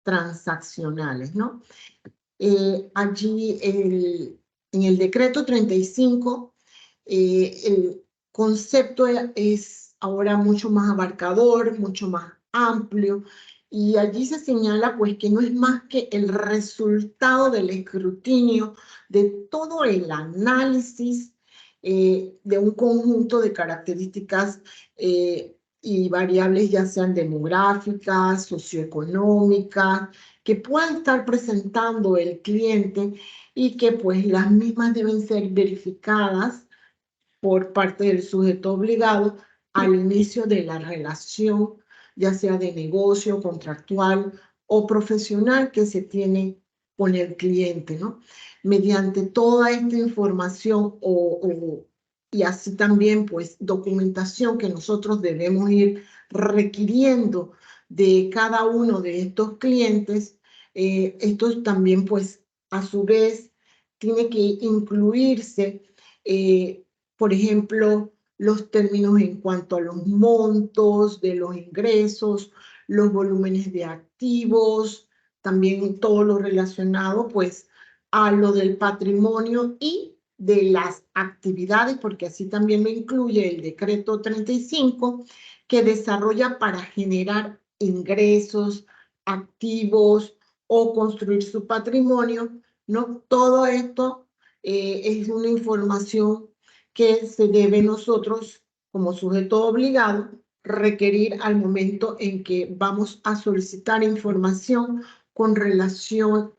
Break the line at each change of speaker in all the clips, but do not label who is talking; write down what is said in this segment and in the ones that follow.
transaccionales, ¿no? Allí en el decreto 35, el concepto es ahora mucho más abarcador, mucho más amplio, y allí se señala pues que no es más que el resultado del escrutinio de todo el análisis de un conjunto de características y variables, ya sean demográficas, socioeconómicas, que puedan estar presentando el cliente y que pues las mismas deben ser verificadas por parte del sujeto obligado al inicio de la relación, ya sea de negocio, contractual o profesional que se tiene con el cliente, ¿no? Mediante toda esta información y así también pues documentación que nosotros debemos ir requiriendo de cada uno de estos clientes, estos también pues a su vez tiene que incluirse por ejemplo, los términos en cuanto a los montos de los ingresos, los volúmenes de activos, también todo lo relacionado pues a lo del patrimonio y de las actividades, porque así también lo incluye el decreto 35, que desarrolla para generar ingresos, activos o construir su patrimonio, ¿no? Todo esto es una información que se debe nosotros, como sujeto obligado, requerir al momento en que vamos a solicitar información con relación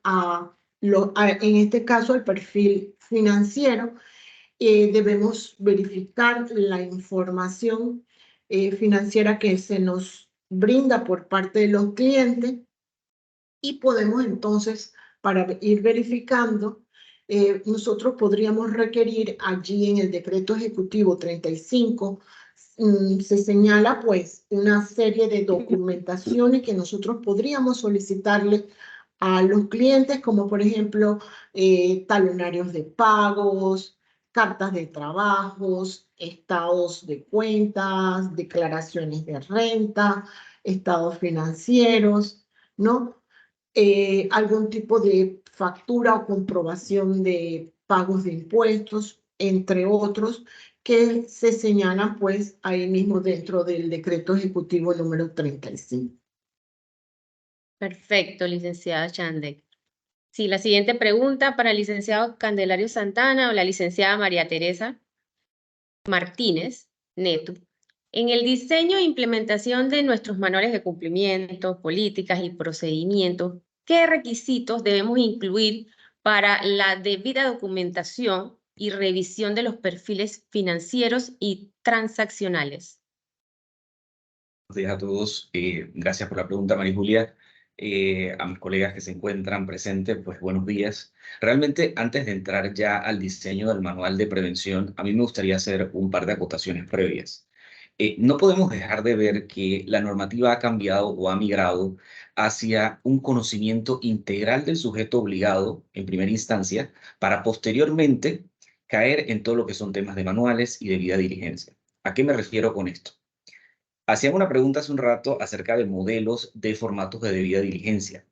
en este caso, al perfil financiero. Debemos verificar la información financiera que se nos brinda por parte de los clientes y podemos entonces, para ir verificando, nosotros podríamos requerir allí en el decreto ejecutivo 35, se señala pues una serie de documentaciones que nosotros podríamos solicitarle a los clientes, como por ejemplo talonarios de pagos, cartas de trabajos, estados de cuentas, declaraciones de renta, estados financieros, ¿no? Algún tipo de factura o comprobación de pagos de impuestos, entre otros, que se señalan pues ahí mismo dentro del decreto ejecutivo número 35.
Perfecto, licenciada Chandek. Sí, la siguiente pregunta para el licenciado Candelario Santana o la licenciada María Teresa Martínez Neto. En el diseño e implementación de nuestros manuales de cumplimiento, políticas y procedimientos, ¿qué requisitos debemos incluir para la debida documentación y revisión de los perfiles financieros y transaccionales?
Buenos días a todos. Gracias por la pregunta, María Julia. A mis colegas que se encuentran presentes, pues buenos días. Realmente, antes de entrar ya al diseño del manual de prevención, a mí me gustaría hacer un par de acotaciones previas. No podemos dejar de ver que la normativa ha cambiado o ha migrado hacia un conocimiento integral del sujeto obligado en primera instancia para posteriormente caer en todo lo que son temas de manuales y debida diligencia. ¿A qué me refiero con esto? Hacían una pregunta hace un rato acerca de modelos de formatos de debida diligencia.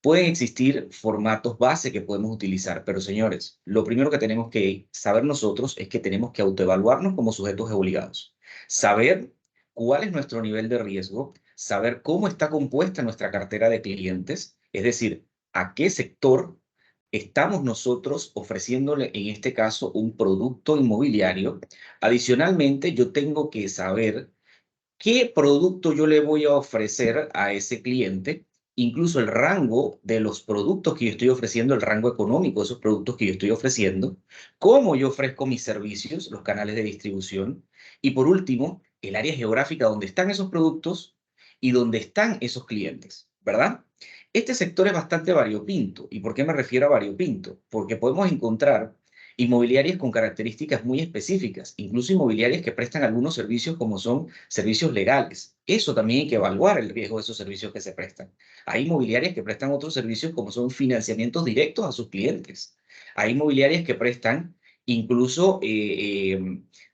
Pueden existir formatos base que podemos utilizar, pero señores, lo primero que tenemos que saber nosotros es que tenemos que autoevaluarnos como sujetos obligados. Saber cuál es nuestro nivel de riesgo, saber cómo está compuesta nuestra cartera de clientes, es decir, a qué sector estamos nosotros ofreciéndole, en este caso, un producto inmobiliario. Adicionalmente, yo tengo que saber qué producto yo le voy a ofrecer a ese cliente, incluso el rango de los productos que yo estoy ofreciendo, el rango económico de esos productos que yo estoy ofreciendo, cómo yo ofrezco mis servicios, los canales de distribución, y por último, el área geográfica donde están esos productos y donde están esos clientes, ¿verdad? Este sector es bastante variopinto. ¿Y por qué me refiero a variopinto? Porque podemos encontrar inmobiliarias con características muy específicas, incluso inmobiliarias que prestan algunos servicios como son servicios legales. Eso también hay que evaluar el riesgo de esos servicios que se prestan. Hay inmobiliarias que prestan otros servicios como son financiamientos directos a sus clientes. Hay inmobiliarias que prestan incluso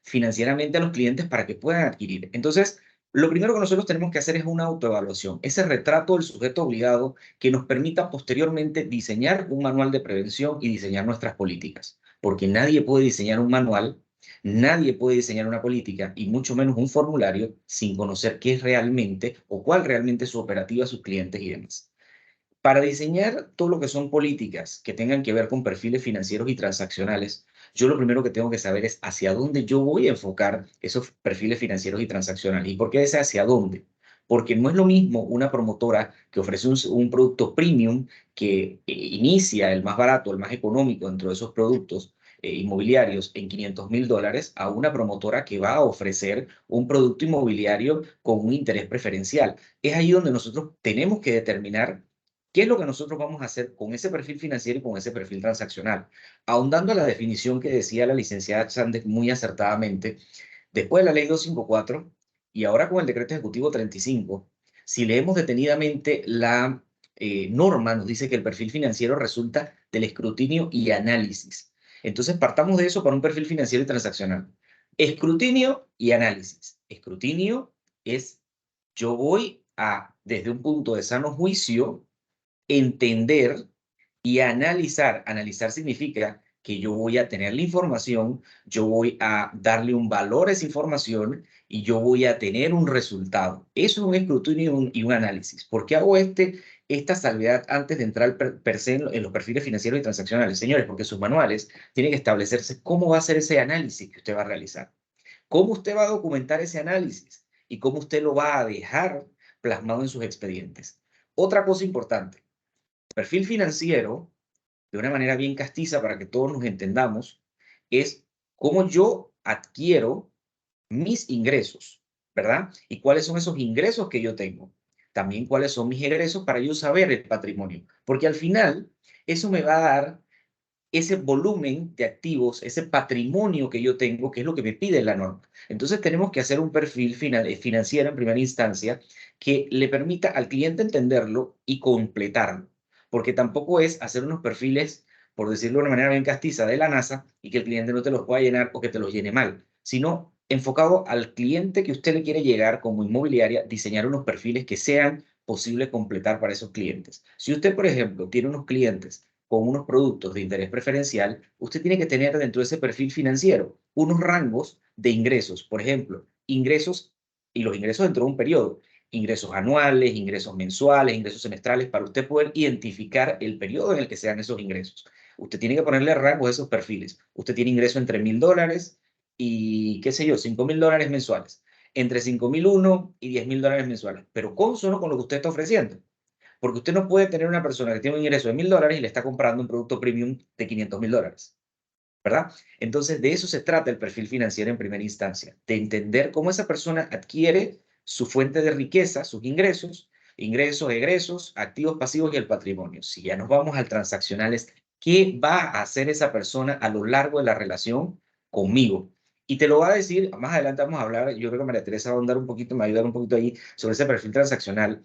financieramente a los clientes para que puedan adquirir. Entonces, Lo primero que nosotros tenemos que hacer es una autoevaluación, ese retrato del sujeto obligado que nos permita posteriormente diseñar un manual de prevención y diseñar nuestras políticas. Porque nadie puede diseñar un manual, nadie puede diseñar una política y mucho menos un formulario sin conocer qué es realmente o cuál realmente es su operativa a sus clientes y demás. Para diseñar todo lo que son políticas que tengan que ver con perfiles financieros y transaccionales, yo lo primero que tengo que saber es hacia dónde yo voy a enfocar esos perfiles financieros y transaccionales. ¿Y por qué ese hacia dónde? Porque no es lo mismo una promotora que ofrece un producto premium que inicia el más barato, el más económico dentro de esos productos inmobiliarios en $500,000 a una promotora que va a ofrecer un producto inmobiliario con un interés preferencial. Es ahí donde nosotros tenemos que determinar ¿qué es lo que nosotros vamos a hacer con ese perfil financiero y con ese perfil transaccional? Ahondando a la definición que decía la licenciada Sández muy acertadamente, después de la ley 254 y ahora con el decreto ejecutivo 35, si leemos detenidamente la norma, nos dice que el perfil financiero resulta del escrutinio y análisis. Entonces, partamos de eso para un perfil financiero y transaccional. Escrutinio y análisis. Escrutinio es, yo voy a, desde un punto de sano juicio, entender y analizar. Analizar significa que yo voy a tener la información, yo voy a darle un valor a esa información y yo voy a tener un resultado. Eso es un escrutinio y un análisis. ¿Por qué hago esta salvedad antes de entrar per se en los perfiles financieros y transaccionales? Señores, porque sus manuales tienen que establecerse cómo va a ser ese análisis que usted va a realizar, cómo usted va a documentar ese análisis y cómo usted lo va a dejar plasmado en sus expedientes. Otra cosa importante, perfil financiero, de una manera bien castiza para que todos nos entendamos, es cómo yo adquiero mis ingresos, ¿verdad? Y cuáles son esos ingresos que yo tengo. También cuáles son mis egresos para yo saber el patrimonio. Porque al final, eso me va a dar ese volumen de activos, ese patrimonio que yo tengo, que es lo que me pide la norma. Entonces tenemos que hacer un perfil financiero en primera instancia que le permita al cliente entenderlo y completarlo, porque tampoco es hacer unos perfiles, por decirlo de una manera bien castiza, de la NASA y que el cliente no te los pueda llenar o que te los llene mal, sino enfocado al cliente que usted le quiere llegar como inmobiliaria, diseñar unos perfiles que sean posible completar para esos clientes. Si usted, por ejemplo, tiene unos clientes con unos productos de interés preferencial, usted tiene que tener dentro de ese perfil financiero unos rangos de ingresos. Por ejemplo, ingresos y los ingresos dentro de un periodo. Ingresos anuales, ingresos mensuales, ingresos semestrales, para usted poder identificar el periodo en el que sean esos ingresos. Usted tiene que ponerle rangos a esos perfiles. Usted tiene ingreso entre $1,000 y, qué sé yo, $5,000 mensuales. Entre $5,001 y $10,000 mensuales. Pero consono con lo que usted está ofreciendo. Porque usted no puede tener una persona que tiene un ingreso de $1,000 y le está comprando un producto premium de $500,000, ¿verdad? Entonces, de eso se trata el perfil financiero en primera instancia, de entender cómo esa persona adquiere su fuente de riqueza, sus ingresos, egresos, activos pasivos y el patrimonio. Si ya nos vamos al transaccional, es qué va a hacer esa persona a lo largo de la relación conmigo. Y te lo va a decir, más adelante vamos a hablar, yo creo que María Teresa va a andar un poquito, me va a ayudar un poquito ahí sobre ese perfil transaccional,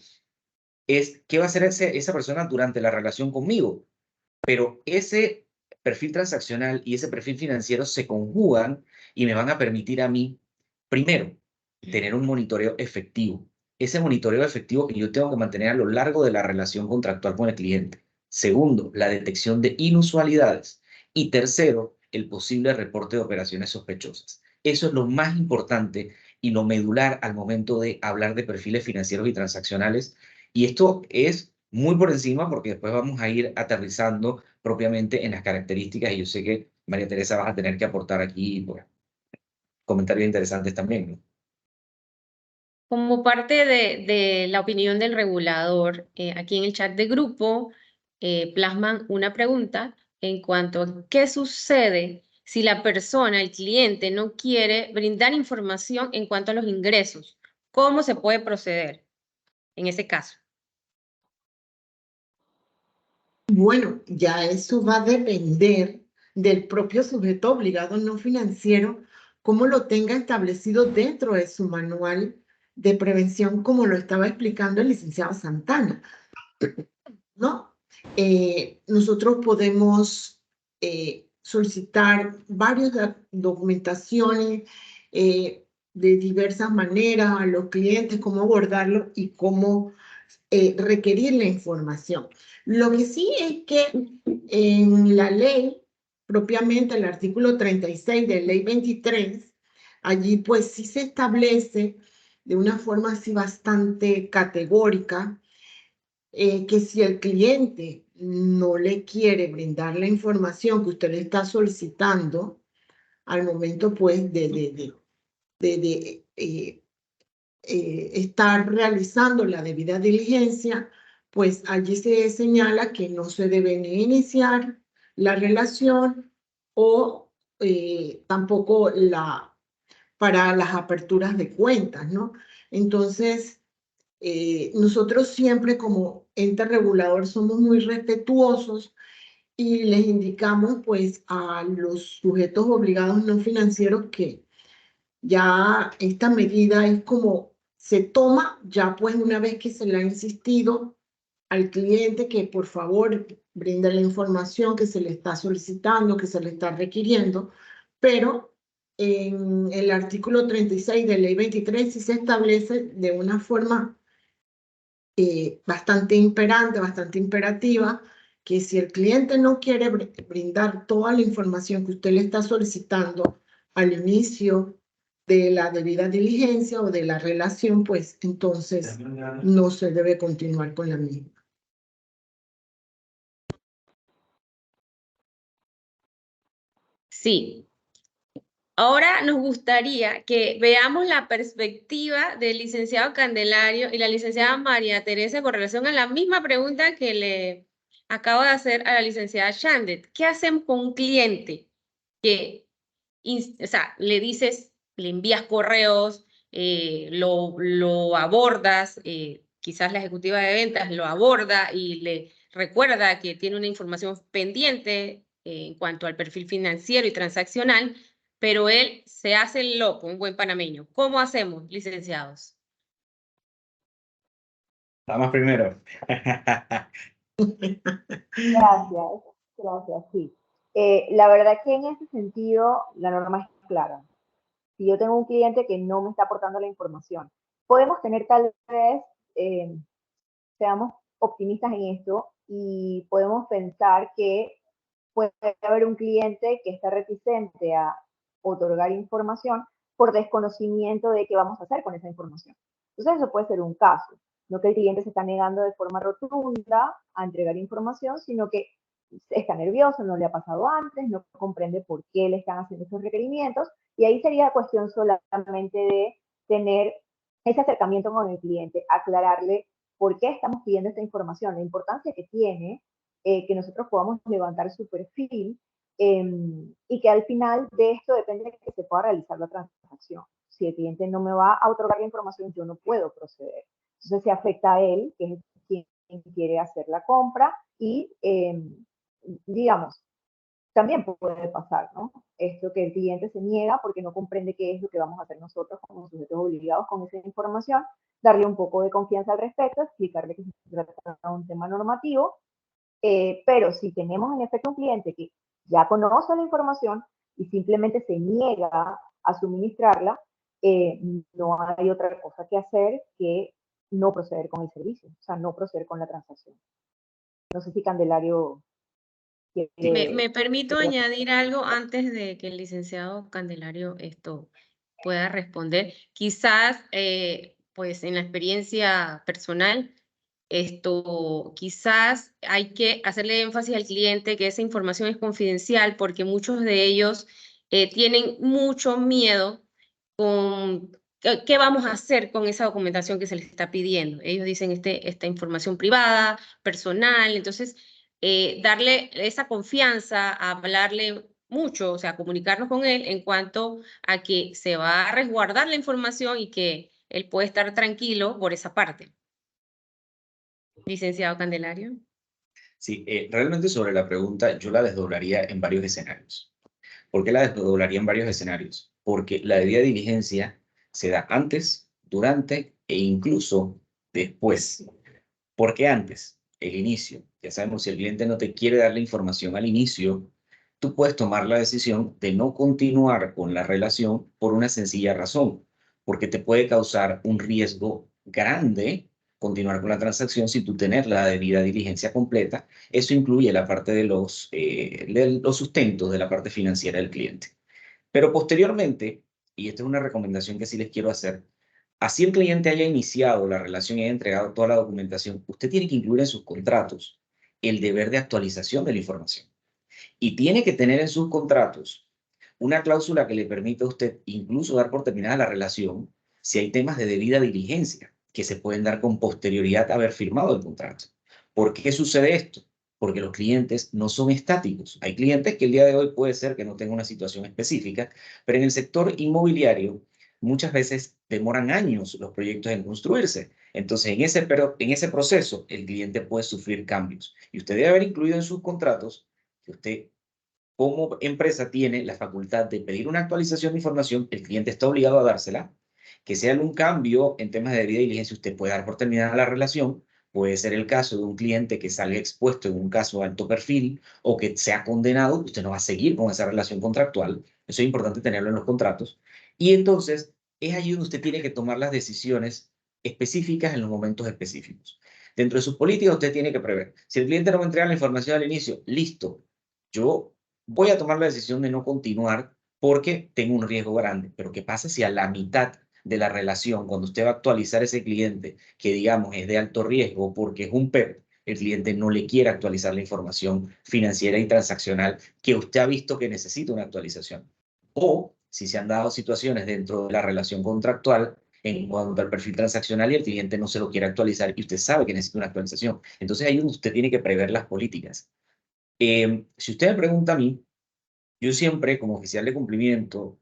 es qué va a hacer esa persona durante la relación conmigo. Pero ese perfil transaccional y ese perfil financiero se conjugan y me van a permitir a mí, primero, tener un monitoreo efectivo. Ese monitoreo efectivo que yo tengo que mantener a lo largo de la relación contractual con el cliente. Segundo, la detección de inusualidades. Y tercero, el posible reporte de operaciones sospechosas. Eso es lo más importante y lo medular al momento de hablar de perfiles financieros y transaccionales. Y esto es muy por encima porque después vamos a ir aterrizando propiamente en las características y yo sé que María Teresa vas a tener que aportar aquí pues, comentarios interesantes también, ¿no?
Como parte de la opinión del regulador, aquí en el chat de grupo plasman una pregunta en cuanto a qué sucede si la persona, el cliente, no quiere brindar información en cuanto a los ingresos. ¿Cómo se puede proceder en ese caso?
Bueno, ya eso va a depender del propio sujeto obligado no financiero, cómo lo tenga establecido dentro de su manual de prevención, como lo estaba explicando el licenciado Santana, ¿no? Nosotros podemos solicitar varias documentaciones, de diversas maneras a los clientes, cómo abordarlo y cómo requerir la información. Lo que sí es que en la ley, propiamente el artículo 36 de ley 23, allí pues sí se establece de una forma así bastante categórica que si el cliente no le quiere brindar la información que usted le está solicitando al momento pues de estar realizando la debida diligencia, pues allí se señala que no se debe ni iniciar la relación o tampoco para las aperturas de cuentas, ¿no? Entonces, nosotros siempre como ente regulador somos muy respetuosos y les indicamos pues a los sujetos obligados no financieros que ya esta medida es como se toma ya pues una vez que se le ha insistido al cliente que por favor brinde la información que se le está solicitando, que se le está requiriendo, pero en el artículo 36 de ley 23 sí se establece de una forma bastante imperante, bastante imperativa, que si el cliente no quiere brindar toda la información que usted le está solicitando al inicio de la debida diligencia o de la relación, pues entonces no se debe continuar con la misma.
Sí. Ahora nos gustaría que veamos la perspectiva del licenciado Candelario y la licenciada María Teresa con relación a la misma pregunta que le acabo de hacer a la licenciada Shandet. ¿Qué hacemos con un cliente que, o sea, le dices, le envías correos, lo abordas, quizás la ejecutiva de ventas lo aborda y le recuerda que tiene una información pendiente en cuanto al perfil financiero y transaccional, pero él se hace el loco, un buen panameño? ¿Cómo hacemos, licenciados?
Vamos primero.
Gracias, gracias, sí. La verdad que en ese sentido la norma es clara. Si yo tengo un cliente que no me está aportando la información, podemos tener tal vez, seamos optimistas en esto y podemos pensar que puede haber un cliente que está reticente a otorgar información por desconocimiento de qué vamos a hacer con esa información. Entonces eso puede ser un caso, no que el cliente se está negando de forma rotunda a entregar información, sino que está nervioso, no le ha pasado antes, no comprende por qué le están haciendo esos requerimientos, y ahí sería cuestión solamente de tener ese acercamiento con el cliente, aclararle por qué estamos pidiendo esta información, la importancia que tiene que nosotros podamos levantar su perfil y que al final de esto depende de que se pueda realizar la transacción. Si el cliente no me va a otorgar la información, yo no puedo proceder. Entonces se afecta a él, que es quien quiere hacer la compra, y digamos, también puede pasar, ¿no? Esto que el cliente se niega porque no comprende qué es lo que vamos a hacer nosotros como sujetos obligados con esa información, darle un poco de confianza al respecto, explicarle que se trata de un tema normativo, pero si tenemos en efecto un cliente que ya conoce la información y simplemente se niega a suministrarla, no hay otra cosa que hacer que no proceder con el servicio, o sea, no proceder con la transacción. No sé si Candelario quiere...
Me permito añadir algo antes de que el licenciado Candelario pueda responder. Quizás, pues en la experiencia personal, quizás hay que hacerle énfasis al cliente que esa información es confidencial porque muchos de ellos tienen mucho miedo con qué vamos a hacer con esa documentación que se les está pidiendo. Ellos dicen esta información privada, personal, entonces darle esa confianza, hablarle mucho, o sea, comunicarnos con él en cuanto a que se va a resguardar la información y que él puede estar tranquilo por esa parte. Licenciado Candelario.
Sí, realmente sobre la pregunta yo la desdoblaría en varios escenarios. ¿Por qué la desdoblaría en varios escenarios? Porque la debida diligencia se da antes, durante e incluso después. ¿Por qué antes? El inicio. Ya sabemos, si el cliente no te quiere dar la información al inicio, tú puedes tomar la decisión de no continuar con la relación por una sencilla razón. porque te puede causar un riesgo grande continuar con la transacción si tú tienes la debida diligencia completa. Eso incluye la parte de los sustentos de la parte financiera del cliente. Pero posteriormente, y esta es una recomendación que sí les quiero hacer, así el cliente haya iniciado la relación y haya entregado toda la documentación, usted tiene que incluir en sus contratos el deber de actualización de la información. Y tiene que tener en sus contratos una cláusula que le permita a usted incluso dar por terminada la relación si hay temas de debida diligencia que se pueden dar con posterioridad a haber firmado el contrato. ¿Por qué sucede esto? Porque los clientes no son estáticos. Hay clientes que el día de hoy puede ser que no tengan una situación específica, pero en el sector inmobiliario muchas veces demoran años los proyectos en construirse. Entonces, en ese proceso, el cliente puede sufrir cambios. Y usted debe haber incluido en sus contratos que usted como empresa tiene la facultad de pedir una actualización de información, el cliente está obligado a dársela, que sea algún cambio en temas de debida diligencia, usted puede dar por terminada la relación, puede ser el caso de un cliente que salga expuesto en un caso de alto perfil o que sea condenado, usted no va a seguir con esa relación contractual, eso es importante tenerlo en los contratos, y entonces es allí donde usted tiene que tomar las decisiones específicas en los momentos específicos. Dentro de sus políticas usted tiene que prever, si el cliente no me entrega la información al inicio, listo, yo voy a tomar la decisión de no continuar porque tengo un riesgo grande. Pero ¿qué pasa si a la mitad de la relación, cuando usted va a actualizar ese cliente, que digamos es de alto riesgo porque es un PEP, el cliente no le quiere actualizar la información financiera y transaccional que usted ha visto que necesita una actualización? O si se han dado situaciones dentro de la relación contractual en cuanto al perfil transaccional y el cliente no se lo quiere actualizar y usted sabe que necesita una actualización. Entonces ahí usted tiene que prever las políticas. Si usted me pregunta a mí, yo siempre como oficial de cumplimiento,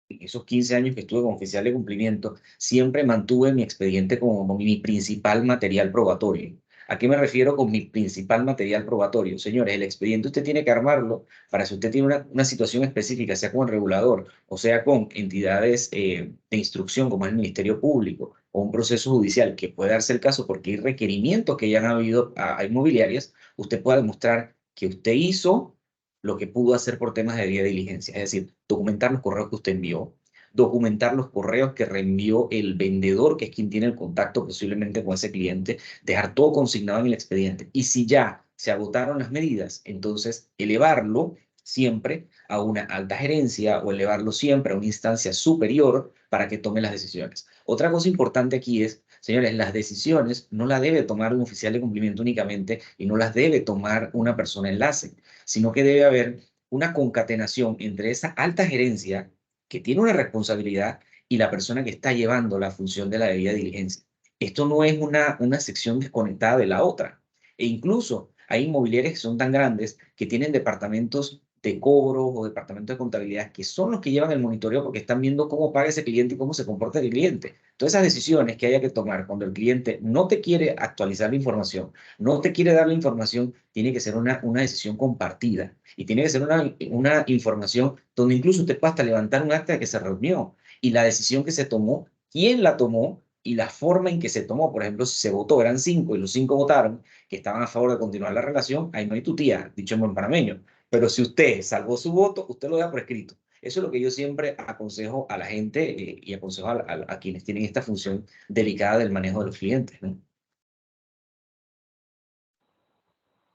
en esos 15 años que estuve como oficial de cumplimiento, siempre mantuve mi expediente como mi principal material probatorio. ¿A qué me refiero con mi principal material probatorio? Señores, el expediente usted tiene que armarlo para si usted tiene una situación específica, sea con el regulador o sea con entidades de instrucción como el Ministerio Público o un proceso judicial, que puede darse el caso porque hay requerimientos que ya han habido a inmobiliarias, usted pueda demostrar que usted hizo lo que pudo hacer por temas de debida diligencia, es decir, documentar los correos que usted envió, documentar los correos que reenvió el vendedor, que es quien tiene el contacto posiblemente con ese cliente, dejar todo consignado en el expediente. Y si ya se agotaron las medidas, entonces elevarlo siempre a una alta gerencia o elevarlo siempre a una instancia superior para que tome las decisiones. Otra cosa importante aquí es, señores, las decisiones no las debe tomar un oficial de cumplimiento únicamente y no las debe tomar una persona enlace, sino que debe haber una concatenación entre esa alta gerencia que tiene una responsabilidad y la persona que está llevando la función de la debida diligencia. Esto no es una sección desconectada de la otra. E incluso hay inmobiliarias que son tan grandes que tienen departamentos de cobro o departamentos de contabilidad que son los que llevan el monitoreo porque están viendo cómo paga ese cliente y cómo se comporta el cliente. Todas esas decisiones que haya que tomar cuando el cliente no te quiere actualizar la información, no te quiere dar la información, tiene que ser una decisión compartida y tiene que ser una información donde incluso usted pueda hasta levantar un acta de que se reunió y la decisión que se tomó, quién la tomó y la forma en que se tomó. Por ejemplo, si se votó, eran 5 y los 5 votaron que estaban a favor de continuar la relación, ahí no hay tu tía, dicho en buen panameño. Pero si usted salvó su voto, usted lo da por escrito. Eso es lo que yo siempre aconsejo a la gente y aconsejo a quienes tienen esta función delicada del manejo de los clientes, ¿no?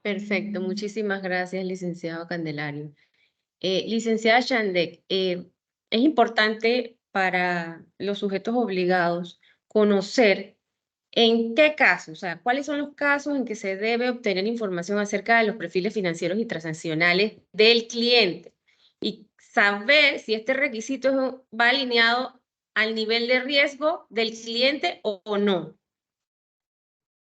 Perfecto, muchísimas gracias, licenciado Candelario. Licenciada Shandek, es importante para los sujetos obligados conocer en qué casos, o sea, cuáles son los casos en que se debe obtener información acerca de los perfiles financieros y transaccionales del cliente y saber si este requisito va alineado al nivel de riesgo del cliente o no.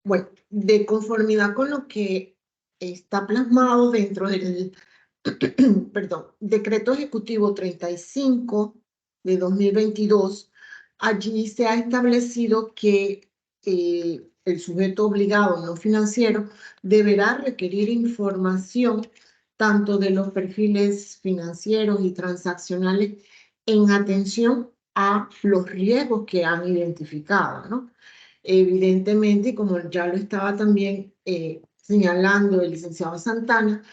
Bueno, de conformidad con lo que está plasmado dentro del perdón, Decreto Ejecutivo 35 de 2022, allí se ha establecido que el sujeto obligado no financiero deberá requerir información tanto de los perfiles financieros y transaccionales en atención a los riesgos que han identificado, ¿no? Evidentemente, como ya lo estaba también señalando el licenciado Santana,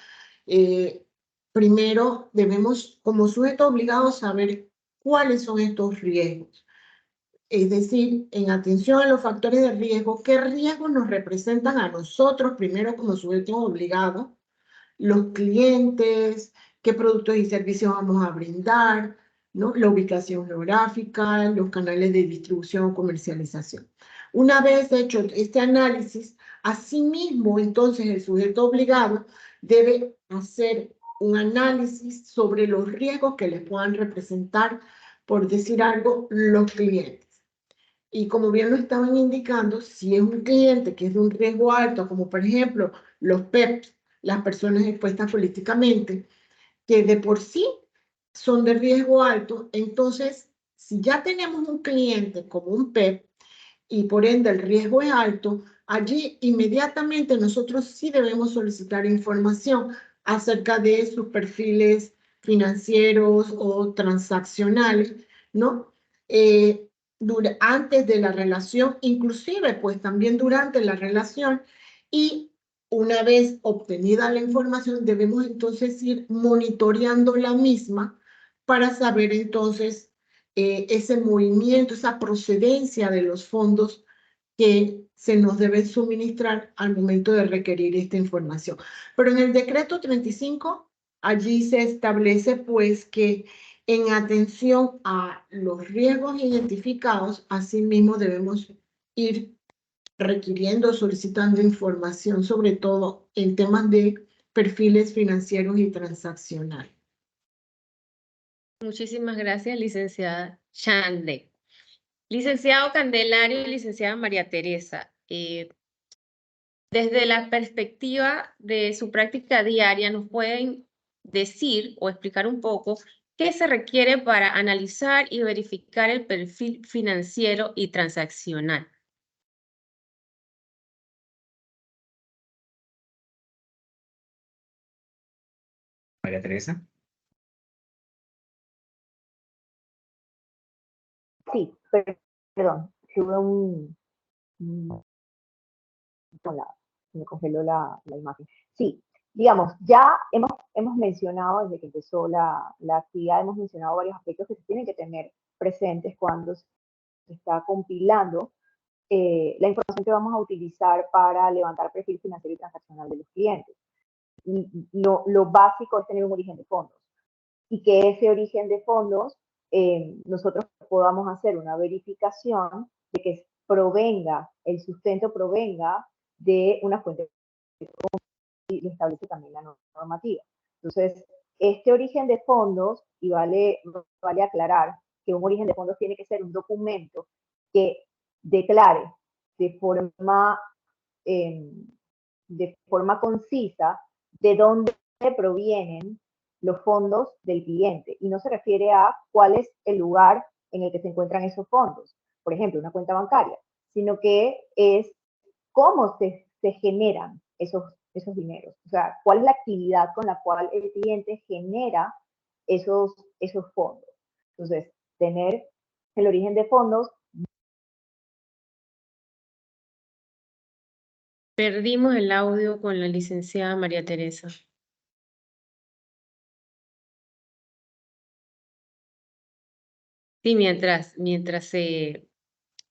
primero debemos, como sujeto obligado, saber cuáles son estos riesgos. Es decir, en atención a los factores de riesgo, ¿qué riesgos nos representan a nosotros primero como sujetos obligados? Los clientes, qué productos y servicios vamos a brindar, ¿no? La ubicación geográfica, los canales de distribución o comercialización. Una vez hecho este análisis, asimismo, entonces el sujeto obligado debe hacer un análisis sobre los riesgos que les puedan representar, por decir algo, los clientes. Y como bien lo estaban indicando, si es un cliente que es de un riesgo alto, como por ejemplo los PEPs, las personas expuestas políticamente, que de por sí son de riesgo alto, entonces si ya tenemos un cliente como un PEP y por ende el riesgo es alto, allí inmediatamente nosotros sí debemos solicitar información acerca de sus perfiles financieros o transaccionales, ¿no? Antes de la relación, inclusive pues también durante la relación, y una vez obtenida la información debemos entonces ir monitoreando la misma para saber entonces ese movimiento, esa procedencia de los fondos que se nos deben suministrar al momento de requerir esta información. Pero en el decreto 35, allí se establece pues que en atención a los riesgos identificados, asimismo debemos ir requiriendo, solicitando información, sobre todo en temas de perfiles financieros y transaccionales.
Muchísimas gracias, licenciada Chandek. Licenciado Candelario y licenciada María Teresa, desde la perspectiva de su práctica diaria, ¿nos pueden decir o explicar un poco qué se requiere para analizar y verificar el perfil financiero y transaccional?
María Teresa.
Sí, perdón, tuve me congeló la imagen. Sí, digamos, ya hemos mencionado desde que empezó la actividad, hemos mencionado varios aspectos que se tienen que tener presentes cuando se está compilando la información que vamos a utilizar para levantar perfil financiero y transaccional de los clientes. Lo básico es tener un origen de fondos y que ese origen de fondos nosotros podamos hacer una verificación de que el sustento provenga de una fuente y lo establece también la normativa. Entonces, este origen de fondos, y vale aclarar que un origen de fondos tiene que ser un documento que declare de forma concisa de dónde provienen los fondos del cliente. Y no se refiere a cuál es el lugar en el que se encuentran esos fondos, por ejemplo, una cuenta bancaria, sino que es cómo se generan esos dineros. O sea, cuál es la actividad con la cual el cliente genera esos fondos. Entonces, tener el origen de fondos.
Perdimos el audio con la licenciada María Teresa. Sí, mientras se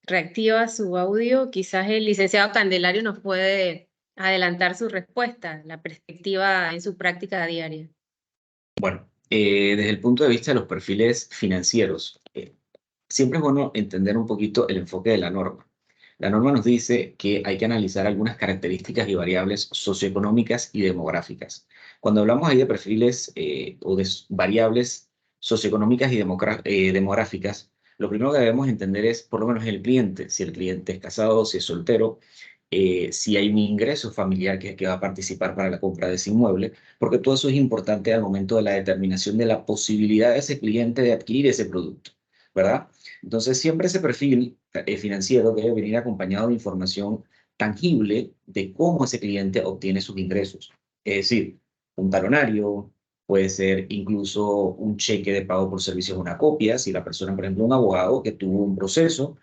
reactiva su audio, quizás el licenciado Candelario nos puede adelantar su respuesta, la perspectiva en su práctica diaria.
Bueno, desde el punto de vista de los perfiles financieros, siempre es bueno entender un poquito el enfoque de la norma. La norma nos dice que hay que analizar algunas características y variables socioeconómicas y demográficas. Cuando hablamos ahí de perfiles o de variables socioeconómicas y demográficas, lo primero que debemos entender es, por lo menos, el cliente, si el cliente es casado, si es soltero, si hay un ingreso familiar que va a participar para la compra de ese inmueble, porque todo eso es importante al momento de la determinación de la posibilidad de ese cliente de adquirir ese producto, ¿verdad? Entonces, siempre ese perfil financiero debe venir acompañado de información tangible de cómo ese cliente obtiene sus ingresos. Es decir, un talonario, puede ser incluso un cheque de pago por servicios, una copia, si la persona, por ejemplo, un abogado que tuvo un proceso,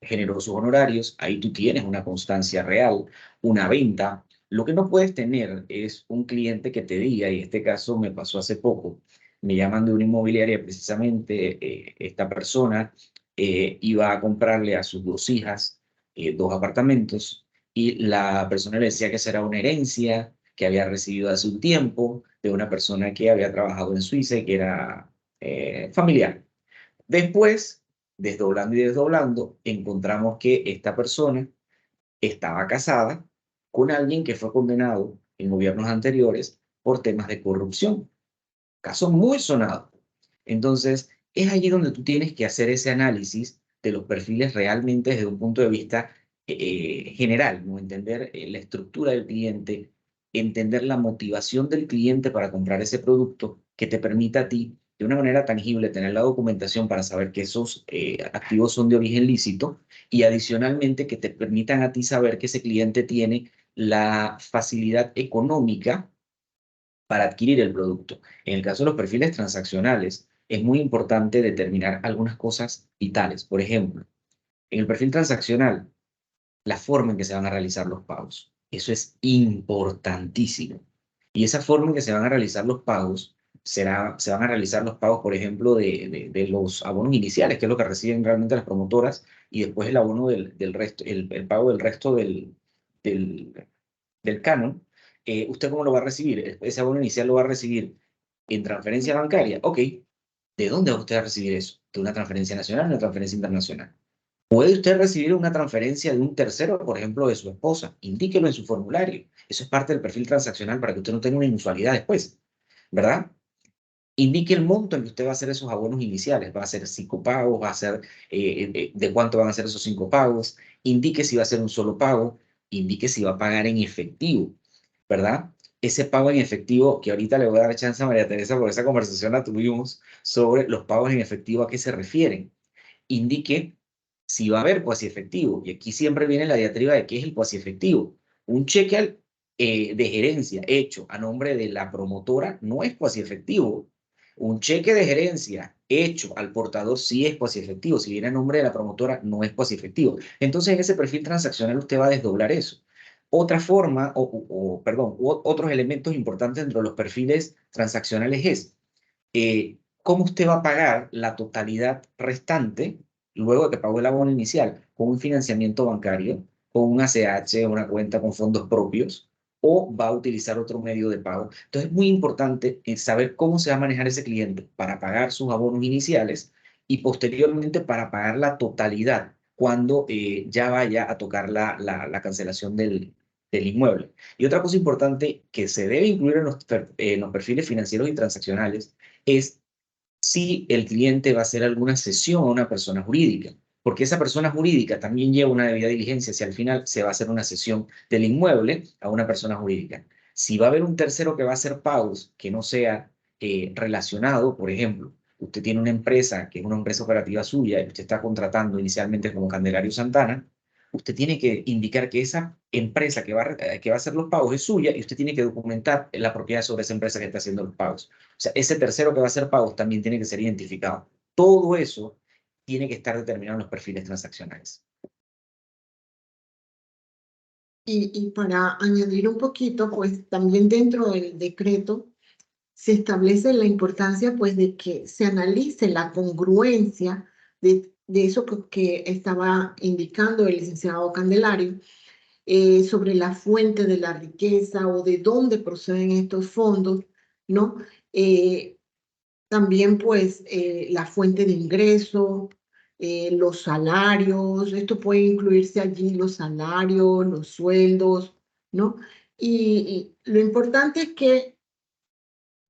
generó sus honorarios, ahí tú tienes una constancia real, una venta. Lo que no puedes tener es un cliente que te diga, y en este caso me pasó hace poco, me llaman de una inmobiliaria precisamente, esta persona iba a comprarle a sus 2 hijas 2 apartamentos y la persona le decía que esa era una herencia que había recibido hace un tiempo de una persona que había trabajado en Suiza y que era familiar. Después, desdoblando y desdoblando, encontramos que esta persona estaba casada con alguien que fue condenado en gobiernos anteriores por temas de corrupción. Caso muy sonado. Entonces, es allí donde tú tienes que hacer ese análisis de los perfiles realmente desde un punto de vista general, ¿no? Entender la estructura del cliente, entender la motivación del cliente para comprar ese producto que te permita a ti, de una manera tangible, tener la documentación para saber que esos activos son de origen lícito y adicionalmente que te permitan a ti saber que ese cliente tiene la facilidad económica para adquirir el producto. En el caso de los perfiles transaccionales, es muy importante determinar algunas cosas vitales. Por ejemplo, en el perfil transaccional, la forma en que se van a realizar los pagos. Eso es importantísimo. Y esa forma en que se van a realizar los pagos, se van a realizar los pagos, por ejemplo, de los abonos iniciales, que es lo que reciben realmente las promotoras, y después el abono del resto, el pago del resto del, del canon. ¿Usted cómo lo va a recibir? Ese abono inicial lo va a recibir en transferencia bancaria. Ok, ¿de dónde va usted a recibir eso? ¿De una transferencia nacional o una transferencia internacional? ¿Puede usted recibir una transferencia de un tercero, por ejemplo, de su esposa? Indíquelo en su formulario. Eso es parte del perfil transaccional para que usted no tenga una inusualidad después, ¿verdad? Indique el monto en que usted va a hacer esos abonos iniciales. ¿Va a ser 5 pagos? ¿Va a ser de cuánto van a ser esos 5 pagos? Indique si va a ser un solo pago. Indique si va a pagar en efectivo, ¿verdad? Ese pago en efectivo, que ahorita le voy a dar chance a María Teresa porque esa conversación la tuvimos sobre los pagos en efectivo, ¿a qué se refieren? Indique si va a haber cuasi efectivo. Y aquí siempre viene la diatriba de qué es el cuasi efectivo. Un cheque de gerencia hecho a nombre de la promotora no es cuasi efectivo. Un cheque de gerencia hecho al portador sí es cuasi efectivo. Si viene a nombre de la promotora, no es cuasi efectivo. Entonces, en ese perfil transaccional usted va a desdoblar eso. Otra forma, otros elementos importantes dentro de los perfiles transaccionales es cómo usted va a pagar la totalidad restante luego de que pagó el abono inicial, con un financiamiento bancario, con un ACH, una cuenta con fondos propios, o va a utilizar otro medio de pago. Entonces es muy importante saber cómo se va a manejar ese cliente para pagar sus abonos iniciales y posteriormente para pagar la totalidad cuando ya vaya a tocar la cancelación del inmueble. Y otra cosa importante que se debe incluir en los perfiles financieros y transaccionales es si el cliente va a hacer alguna cesión a una persona jurídica, porque esa persona jurídica también lleva una debida diligencia si al final se va a hacer una cesión del inmueble a una persona jurídica. Si va a haber un tercero que va a hacer pagos que no sea relacionado, por ejemplo, usted tiene una empresa que es una empresa operativa suya y usted está contratando inicialmente como Candelario Santana, usted tiene que indicar que esa empresa que va a hacer los pagos es suya y usted tiene que documentar la propiedad sobre esa empresa que está haciendo los pagos. O sea, ese tercero que va a hacer pagos también tiene que ser identificado. Todo eso tiene que estar determinado en los perfiles transaccionales.
Y para añadir un poquito, pues también dentro del decreto se establece la importancia pues de que se analice la congruencia de eso que estaba indicando el licenciado Candelario sobre la fuente de la riqueza o de dónde proceden estos fondos, ¿no? También pues la fuente de ingreso, los salarios, esto puede incluirse allí los salarios, los sueldos, ¿no? Y lo importante es que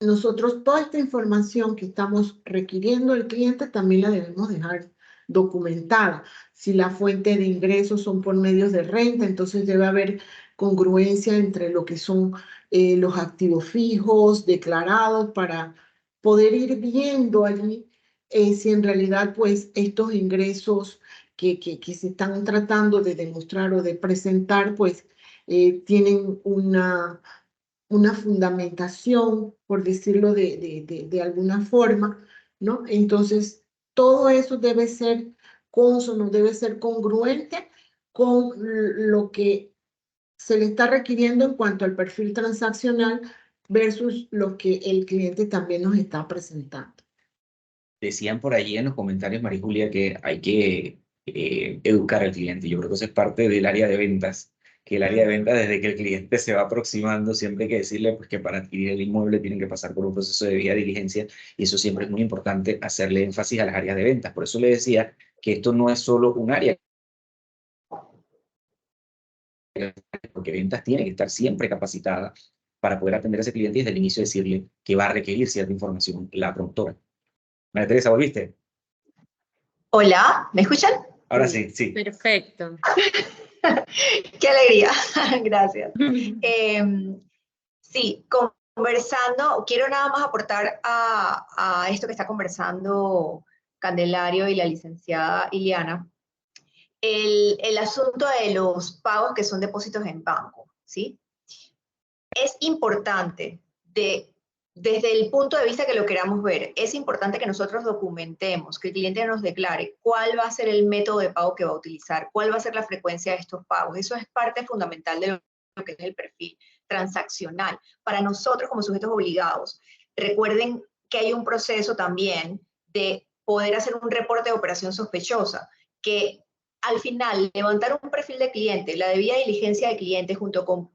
nosotros toda esta información que estamos requiriendo del cliente también la debemos dejar documentada. Si la fuente de ingresos son por medios de renta, entonces debe haber congruencia entre lo que son los activos fijos declarados para poder ir viendo allí si en realidad pues estos ingresos que se están tratando de demostrar o de presentar pues tienen una fundamentación, por decirlo de alguna forma, ¿no? Entonces, todo eso debe ser consono, debe ser congruente con lo que se le está requiriendo en cuanto al perfil transaccional versus lo que el cliente también nos está presentando.
Decían por allí en los comentarios, María Julia, que hay que educar al cliente. Yo creo que eso es parte del área de ventas, que el área de ventas, desde que el cliente se va aproximando, siempre hay que decirle pues, que para adquirir el inmueble tienen que pasar por un proceso de vía diligencia, y eso siempre es muy importante hacerle énfasis a las áreas de ventas. Por eso le decía que esto no es solo un área, porque ventas tiene que estar siempre capacitada para poder atender a ese cliente y desde el inicio decirle que va a requerir cierta información la promotora. María Teresa, ¿volviste?
Hola, ¿me escuchan?
Ahora sí, sí.
Perfecto.
Qué alegría, gracias. Sí, conversando, quiero nada más aportar a esto que está conversando Candelario y la licenciada Iliana, el asunto de los pagos que son depósitos en banco, ¿sí? Es importante, desde el punto de vista que lo queramos ver, es importante que nosotros documentemos, que el cliente nos declare cuál va a ser el método de pago que va a utilizar, cuál va a ser la frecuencia de estos pagos. Eso es parte fundamental de lo que es el perfil transaccional para nosotros como sujetos obligados. Recuerden que hay un proceso también de poder hacer un reporte de operación sospechosa, que al final levantar un perfil de cliente, la debida diligencia de cliente junto con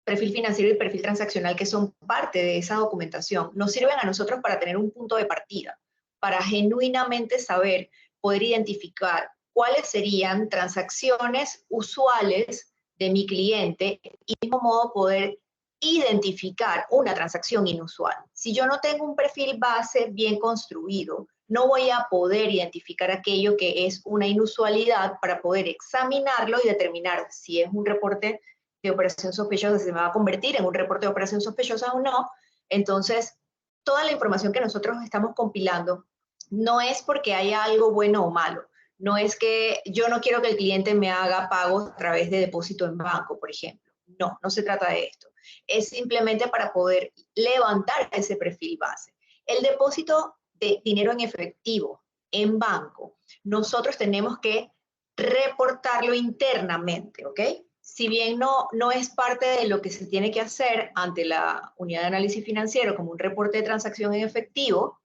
perfil financiero y perfil transaccional, que son parte de esa documentación, nos sirven a nosotros para tener un punto de partida, para genuinamente saber, poder identificar cuáles serían transacciones usuales de mi cliente y de mismo modo poder identificar una transacción inusual. Si yo no tengo un perfil base bien construido, no voy a poder identificar aquello que es una inusualidad para poder examinarlo y determinar si es un reporte de operación sospechosa, si se me va a convertir en un reporte de operación sospechosa o no. Entonces, toda la información que nosotros estamos compilando no es porque haya algo bueno o malo. No es que yo no quiero que el cliente me haga pagos a través de depósito en banco, por ejemplo. No, no se trata de esto. Es simplemente para poder levantar ese perfil base. El depósito de dinero en efectivo en banco, nosotros tenemos que reportarlo internamente, ¿ok? Si bien no es parte de lo que se tiene que hacer ante la unidad de análisis financiero como un reporte de transacción en efectivo,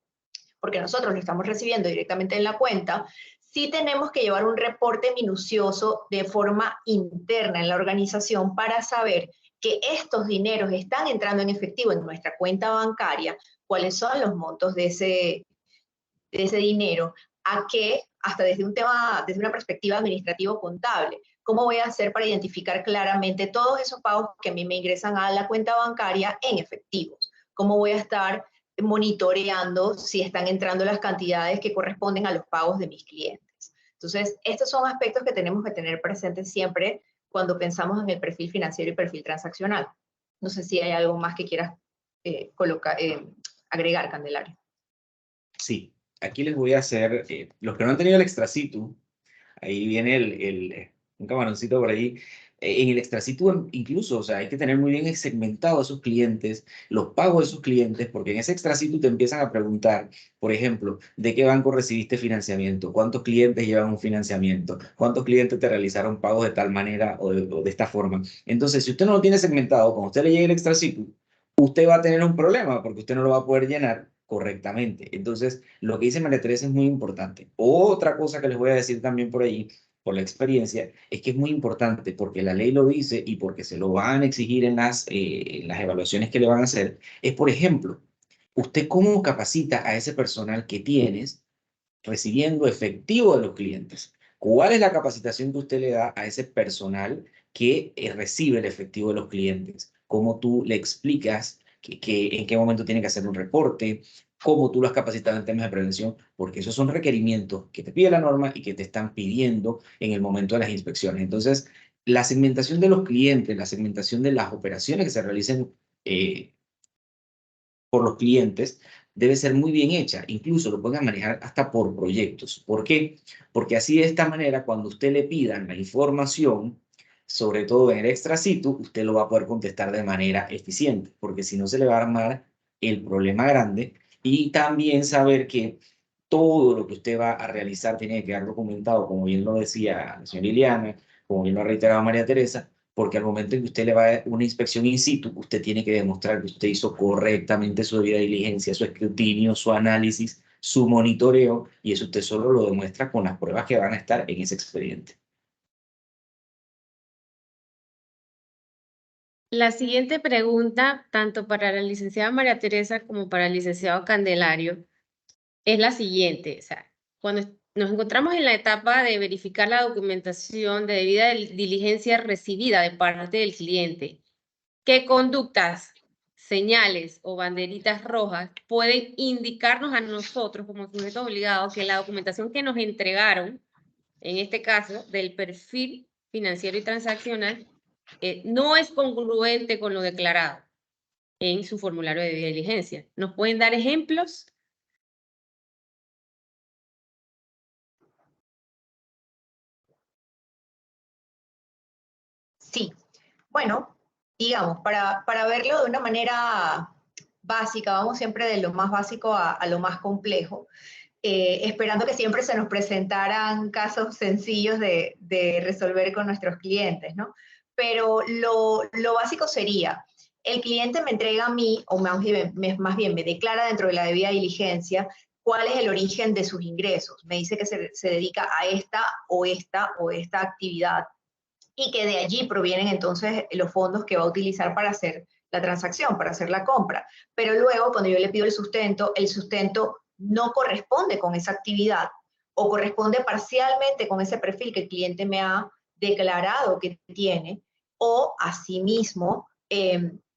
porque nosotros lo estamos recibiendo directamente en la cuenta, sí tenemos que llevar un reporte minucioso de forma interna en la organización para saber que estos dineros están entrando en efectivo en nuestra cuenta bancaria, cuáles son los montos de ese dinero, a qué, hasta desde una perspectiva administrativo-contable. ¿Cómo voy a hacer para identificar claramente todos esos pagos que a mí me ingresan a la cuenta bancaria en efectivos? ¿Cómo voy a estar monitoreando si están entrando las cantidades que corresponden a los pagos de mis clientes? Entonces, estos son aspectos que tenemos que tener presentes siempre cuando pensamos en el perfil financiero y perfil transaccional. No sé si hay algo más que quieras agregar, Candelario.
Sí, aquí les voy a hacer, los que no han tenido el extrasitu, ahí viene un camaroncito por ahí. En el extrasitu incluso, o sea, hay que tener muy bien segmentado a esos clientes, los pagos de esos clientes, porque en ese extrasitu te empiezan a preguntar, por ejemplo, ¿de qué banco recibiste financiamiento? ¿Cuántos clientes llevan un financiamiento? ¿Cuántos clientes te realizaron pagos de tal manera o de esta forma? Entonces, si usted no lo tiene segmentado, cuando usted le llegue el extrasitu, usted va a tener un problema porque usted no lo va a poder llenar correctamente. Entonces, lo que dice María Teresa es muy importante. Otra cosa que les voy a decir también por ahí, por la experiencia, es que es muy importante porque la ley lo dice y porque se lo van a exigir en las evaluaciones que le van a hacer, es, por ejemplo, usted cómo capacita a ese personal que tienes recibiendo efectivo de los clientes. ¿Cuál es la capacitación que usted le da a ese personal que recibe el efectivo de los clientes? ¿Cómo tú le explicas en qué momento tiene que hacer un reporte? ¿Cómo tú lo has capacitado en temas de prevención? Porque esos son requerimientos que te pide la norma y que te están pidiendo en el momento de las inspecciones. Entonces, la segmentación de los clientes, la segmentación de las operaciones que se realicen por los clientes debe ser muy bien hecha. Incluso lo pueden manejar hasta por proyectos. ¿Por qué? Porque así de esta manera, cuando usted le pidan la información, sobre todo en el extra situ, usted lo va a poder contestar de manera eficiente, porque si no se le va a armar el problema grande. Y también saber que todo lo que usted va a realizar tiene que quedar documentado, como bien lo decía la señora Liliana, como bien lo ha reiterado María Teresa, porque al momento en que usted le va a dar una inspección in situ, usted tiene que demostrar que usted hizo correctamente su debida diligencia, su escrutinio, su análisis su monitoreo, y eso usted solo lo demuestra con las pruebas que van a estar en ese expediente.
La siguiente pregunta, tanto para la licenciada María Teresa como para el licenciado Candelario, es la siguiente. O sea, cuando nos encontramos en la etapa de verificar la documentación de debida diligencia recibida de parte del cliente, ¿qué conductas, señales o banderitas rojas pueden indicarnos a nosotros como sujetos obligados que la documentación que nos entregaron, en este caso del perfil financiero y transaccional, no es congruente con lo declarado en su formulario de debida diligencia? ¿Nos pueden dar ejemplos?
Sí, bueno, digamos, para verlo de una manera básica, vamos siempre de lo más básico a lo más complejo, esperando que siempre se nos presentaran casos sencillos de resolver con nuestros clientes, ¿no? Pero lo básico sería, el cliente me entrega a mí, o más bien me declara dentro de la debida diligencia cuál es el origen de sus ingresos. Me dice que se dedica a esta o esta actividad, y que de allí provienen entonces los fondos que va a utilizar para hacer la transacción, para hacer la compra. Pero luego, cuando yo le pido el sustento no corresponde con esa actividad o corresponde parcialmente con ese perfil que el cliente me ha declarado que tiene, o asimismo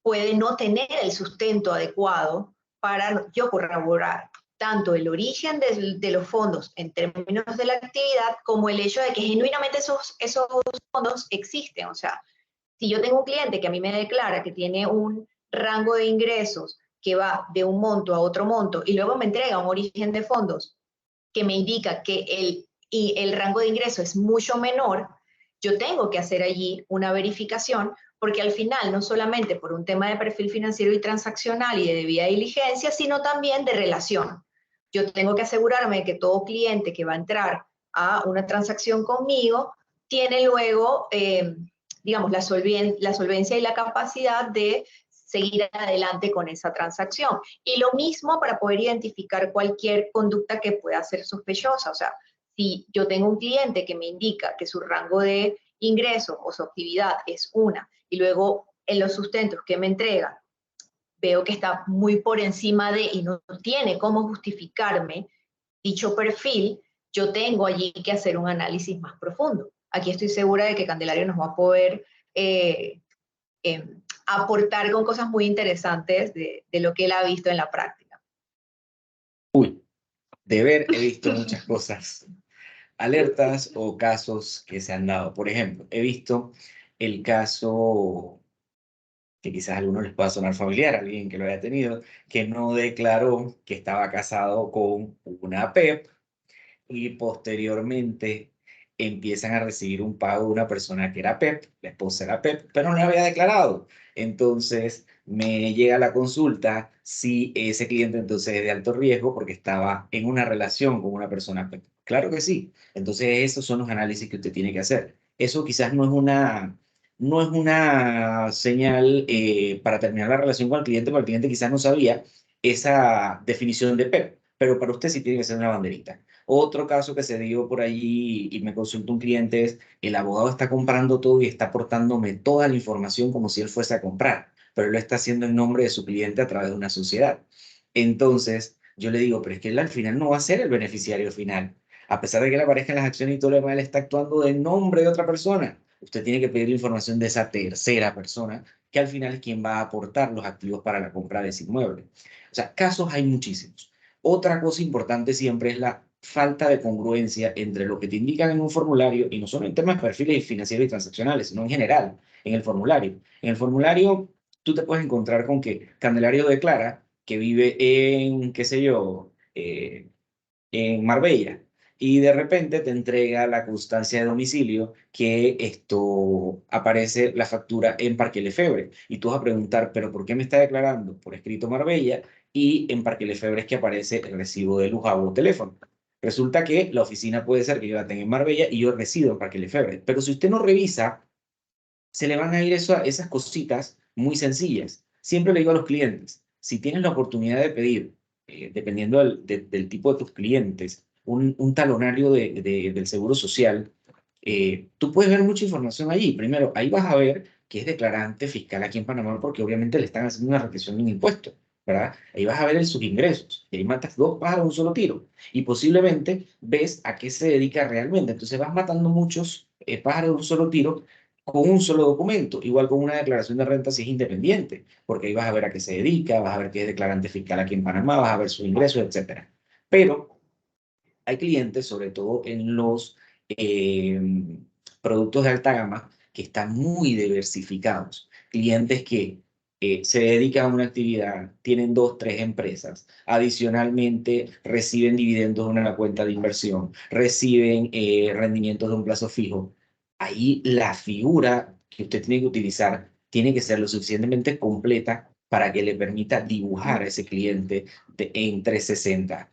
puede no tener el sustento adecuado para yo corroborar tanto el origen de los fondos en términos de la actividad como el hecho de que genuinamente esos fondos existen. O sea, si yo tengo un cliente que a mí me declara que tiene un rango de ingresos que va de un monto a otro monto y luego me entrega un origen de fondos que me indica que el rango de ingreso es mucho menor, yo tengo que hacer allí una verificación, porque al final no solamente por un tema de perfil financiero y transaccional y de debida diligencia, sino también de relación. Yo tengo que asegurarme de que todo cliente que va a entrar a una transacción conmigo tiene luego, digamos, la solvencia y la capacidad de seguir adelante con esa transacción. Y lo mismo para poder identificar cualquier conducta que pueda ser sospechosa. O sea, si yo tengo un cliente que me indica que su rango de ingreso o su actividad es una, y luego en los sustentos que me entrega veo que está muy por encima de y no tiene cómo justificarme dicho perfil, yo tengo allí que hacer un análisis más profundo. Aquí estoy segura de que Candelario nos va a poder aportar con cosas muy interesantes de lo que él ha visto en la práctica.
Uy, de ver he visto muchas cosas. Alertas o casos que se han dado. Por ejemplo, he visto el caso que quizás a algunos les pueda sonar familiar, alguien que lo haya tenido, que no declaró que estaba casado con una PEP y posteriormente empiezan a recibir un pago de una persona que era PEP, la esposa era PEP, pero no la había declarado. Entonces me llega la consulta si ese cliente entonces es de alto riesgo porque estaba en una relación con una persona PEP. Claro que sí. Entonces esos son los análisis que usted tiene que hacer. Eso quizás no es una señal para terminar la relación con el cliente, porque el cliente quizás no sabía esa definición de PEP, pero para usted sí tiene que ser una banderita. Otro caso que se dio por allí y me consultó un cliente es, el abogado está comprando todo y está aportándome toda la información como si él fuese a comprar, pero él lo está haciendo en nombre de su cliente a través de una sociedad. Entonces, yo le digo, pero es que él al final no va a ser el beneficiario final. A pesar de que le aparezcan las acciones y todo lo demás, él está actuando en nombre de otra persona. Usted tiene que pedir la información de esa tercera persona, que al final es quien va a aportar los activos para la compra de ese inmueble. O sea, casos hay muchísimos. Otra cosa importante siempre es la falta de congruencia entre lo que te indican en un formulario, y no solo en temas de perfiles financieros y transaccionales, sino en general, en el formulario. En el formulario tú te puedes encontrar con que Candelario declara que vive en, qué sé yo, en Marbella, y de repente te entrega la constancia de domicilio que esto aparece la factura en Parque Lefebvre. Y tú vas a preguntar, ¿pero por qué me está declarando por escrito Marbella y en Parque Lefebvre es que aparece el recibo de luz, agua o teléfono? Resulta que la oficina puede ser que yo la tenga en Marbella y yo resido en Parque Lefebvre. Pero si usted no revisa, se le van a ir esas cositas muy sencillas. Siempre le digo a los clientes, si tienes la oportunidad de pedir dependiendo del tipo de tus clientes, un talonario del Seguro Social, tú puedes ver mucha información allí. Primero, ahí vas a ver que es declarante fiscal aquí en Panamá porque obviamente le están haciendo una retención de un impuesto, ¿verdad? Ahí vas a ver sus ingresos y ahí matas dos pájaros de un solo tiro y posiblemente ves a qué se dedica realmente. Entonces vas matando muchos pájaros de un solo tiro con un solo documento, igual con una declaración de renta si es independiente, porque ahí vas a ver a qué se dedica, vas a ver que es declarante fiscal aquí en Panamá, vas a ver sus ingresos, etcétera. Pero hay clientes, sobre todo en los productos de alta gama, que están muy diversificados. Clientes que se dedican a una actividad, tienen 2, 3 empresas, adicionalmente reciben dividendos de una cuenta de inversión, reciben rendimientos de un plazo fijo. Ahí la figura que usted tiene que utilizar tiene que ser lo suficientemente completa para que le permita dibujar a ese cliente en 360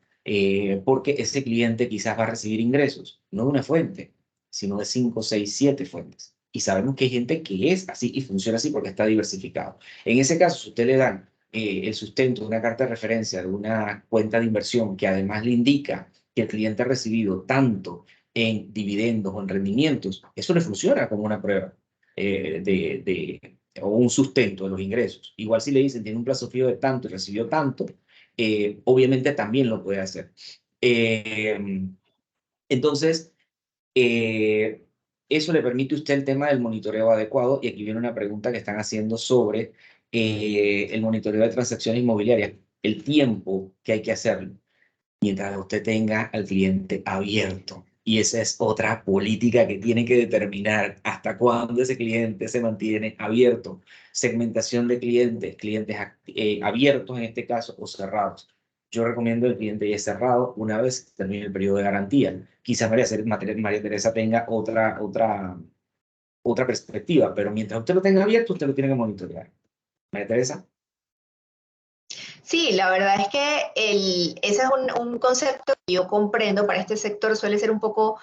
porque ese cliente quizás va a recibir ingresos, no de una fuente, sino de 5, 6, 7 fuentes. Y sabemos que hay gente que es así y funciona así porque está diversificado. En ese caso, si usted le dan el sustento de una carta de referencia de una cuenta de inversión que además le indica que el cliente ha recibido tanto en dividendos o en rendimientos, eso le funciona como una prueba o un sustento de los ingresos. Igual si le dicen tiene un plazo fijo de tanto y recibió tanto, obviamente también lo puede hacer. Entonces, eso le permite a usted el tema del monitoreo adecuado. Y aquí viene una pregunta que están haciendo sobre el monitoreo de transacciones inmobiliarias, el tiempo que hay que hacerlo mientras usted tenga al cliente abierto. Y esa es otra política que tiene que determinar hasta cuándo ese cliente se mantiene abierto. Segmentación de clientes, clientes abiertos en este caso o cerrados. Yo recomiendo el cliente ya cerrado una vez termine el periodo de garantía. Quizá María Teresa tenga otra perspectiva, pero mientras usted lo tenga abierto, usted lo tiene que monitorear. María Teresa.
Sí, la verdad es que ese es un concepto que yo comprendo para este sector, suele ser un poco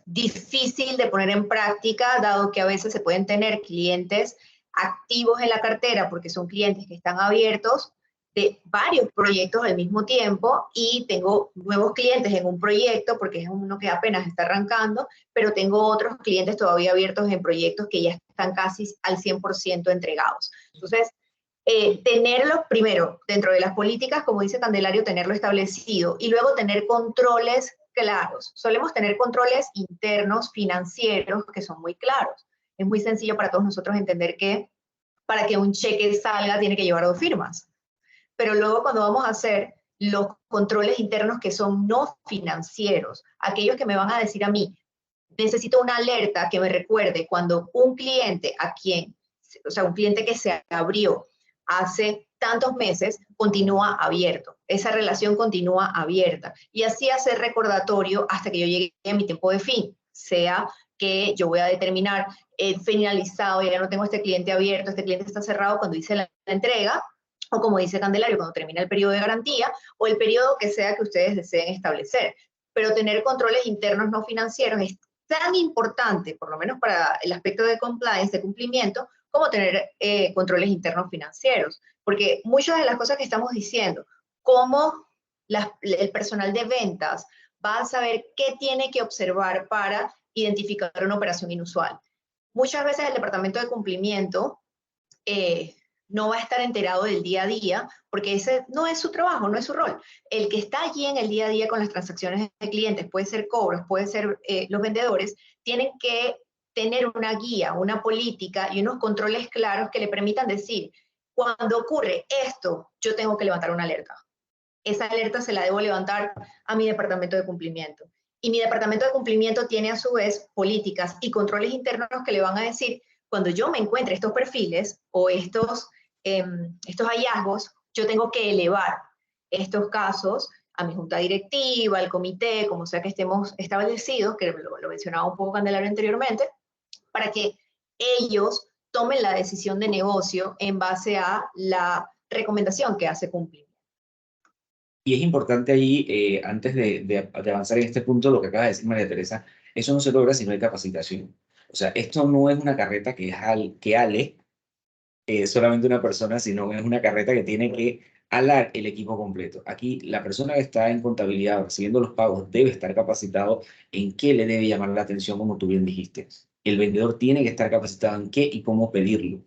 difícil de poner en práctica, dado que a veces se pueden tener clientes activos en la cartera, porque son clientes que están abiertos de varios proyectos al mismo tiempo, y tengo nuevos clientes en un proyecto, porque es uno que apenas está arrancando, pero tengo otros clientes todavía abiertos en proyectos que ya están casi al 100% entregados. Entonces, tenerlo primero dentro de las políticas, como dice Candelario, tenerlo establecido y luego tener controles claros. Solemos tener controles internos financieros que son muy claros. Es muy sencillo para todos nosotros entender que para que un cheque salga tiene que llevar 2 firmas. Pero luego cuando vamos a hacer los controles internos que son no financieros, aquellos que me van a decir a mí, necesito una alerta que me recuerde cuando un cliente un cliente que se abrió hace tantos meses, continúa abierto. Esa relación continúa abierta. Y así hacer recordatorio hasta que yo llegue a mi tiempo de fin, sea que yo voy a determinar finalizado, ya no tengo este cliente abierto, este cliente está cerrado cuando hice la entrega, o como dice Candelario, cuando termina el periodo de garantía, o el periodo que sea que ustedes deseen establecer. Pero tener controles internos no financieros es tan importante, por lo menos para el aspecto de compliance, de cumplimiento, como tener controles internos financieros. Porque muchas de las cosas que estamos diciendo, cómo el personal de ventas va a saber qué tiene que observar para identificar una operación inusual. Muchas veces el departamento de cumplimiento no va a estar enterado del día a día, porque ese no es su trabajo, no es su rol. El que está allí en el día a día con las transacciones de clientes, puede ser cobros, puede ser los vendedores, tienen que tener una guía, una política y unos controles claros que le permitan decir, cuando ocurre esto, yo tengo que levantar una alerta. Esa alerta se la debo levantar a mi departamento de cumplimiento. Y mi departamento de cumplimiento tiene a su vez políticas y controles internos que le van a decir, cuando yo me encuentre estos perfiles o estos hallazgos, yo tengo que elevar estos casos a mi junta directiva, al comité, como sea que estemos establecidos, que lo mencionaba un poco Candelario anteriormente, para que ellos tomen la decisión de negocio en base a la recomendación que hace cumplir.
Y es importante ahí, antes de avanzar en este punto, lo que acaba de decir María Teresa, eso no se logra si no hay capacitación. O sea, esto no es una carreta que ale solamente una persona, sino es una carreta que tiene que el equipo completo. Aquí la persona que está en contabilidad recibiendo los pagos debe estar capacitado en qué le debe llamar la atención, como tú bien dijiste. El vendedor tiene que estar capacitado en qué y cómo pedirlo.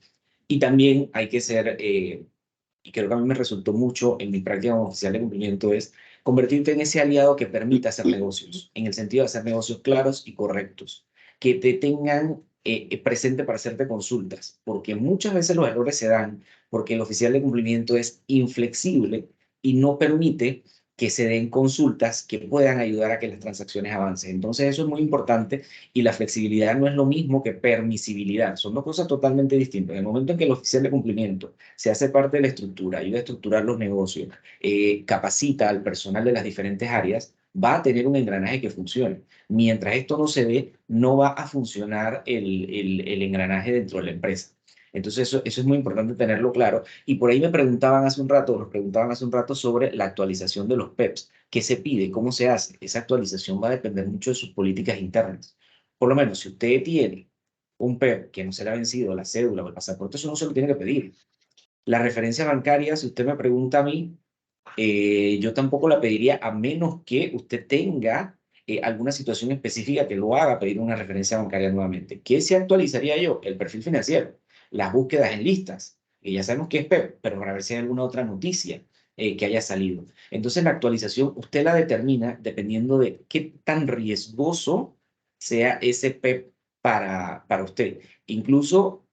Y también hay que ser, y creo que a mí me resultó mucho en mi práctica como oficial de cumplimiento, es convertirte en ese aliado que permita hacer negocios, en el sentido de hacer negocios claros y correctos, que te tengan presente para hacerte consultas, porque muchas veces los errores se dan porque el oficial de cumplimiento es inflexible y no permite que se den consultas que puedan ayudar a que las transacciones avancen. Entonces eso es muy importante y la flexibilidad no es lo mismo que permisibilidad, son dos cosas totalmente distintas. En el momento en que el oficial de cumplimiento se hace parte de la estructura, ayuda a estructurar los negocios, capacita al personal de las diferentes áreas, va a tener un engranaje que funcione. Mientras esto no se dé, no va a funcionar el engranaje dentro de la empresa. Entonces eso es muy importante tenerlo claro. Y por ahí nos preguntaban hace un rato sobre la actualización de los PEPs. ¿Qué se pide? ¿Cómo se hace? Esa actualización va a depender mucho de sus políticas internas. Por lo menos, si usted tiene un PEP que no se le ha vencido, la cédula o el pasaporte, eso no se lo tiene que pedir. La referencia bancaria, si usted me pregunta a mí, yo tampoco la pediría a menos que usted tenga alguna situación específica que lo haga pedir una referencia bancaria nuevamente. ¿Qué se actualizaría yo? El perfil financiero, las búsquedas en listas, que ya sabemos que es PEP, pero para ver si hay alguna otra noticia que haya salido. Entonces la actualización usted la determina dependiendo de qué tan riesgoso sea ese PEP para usted. Incluso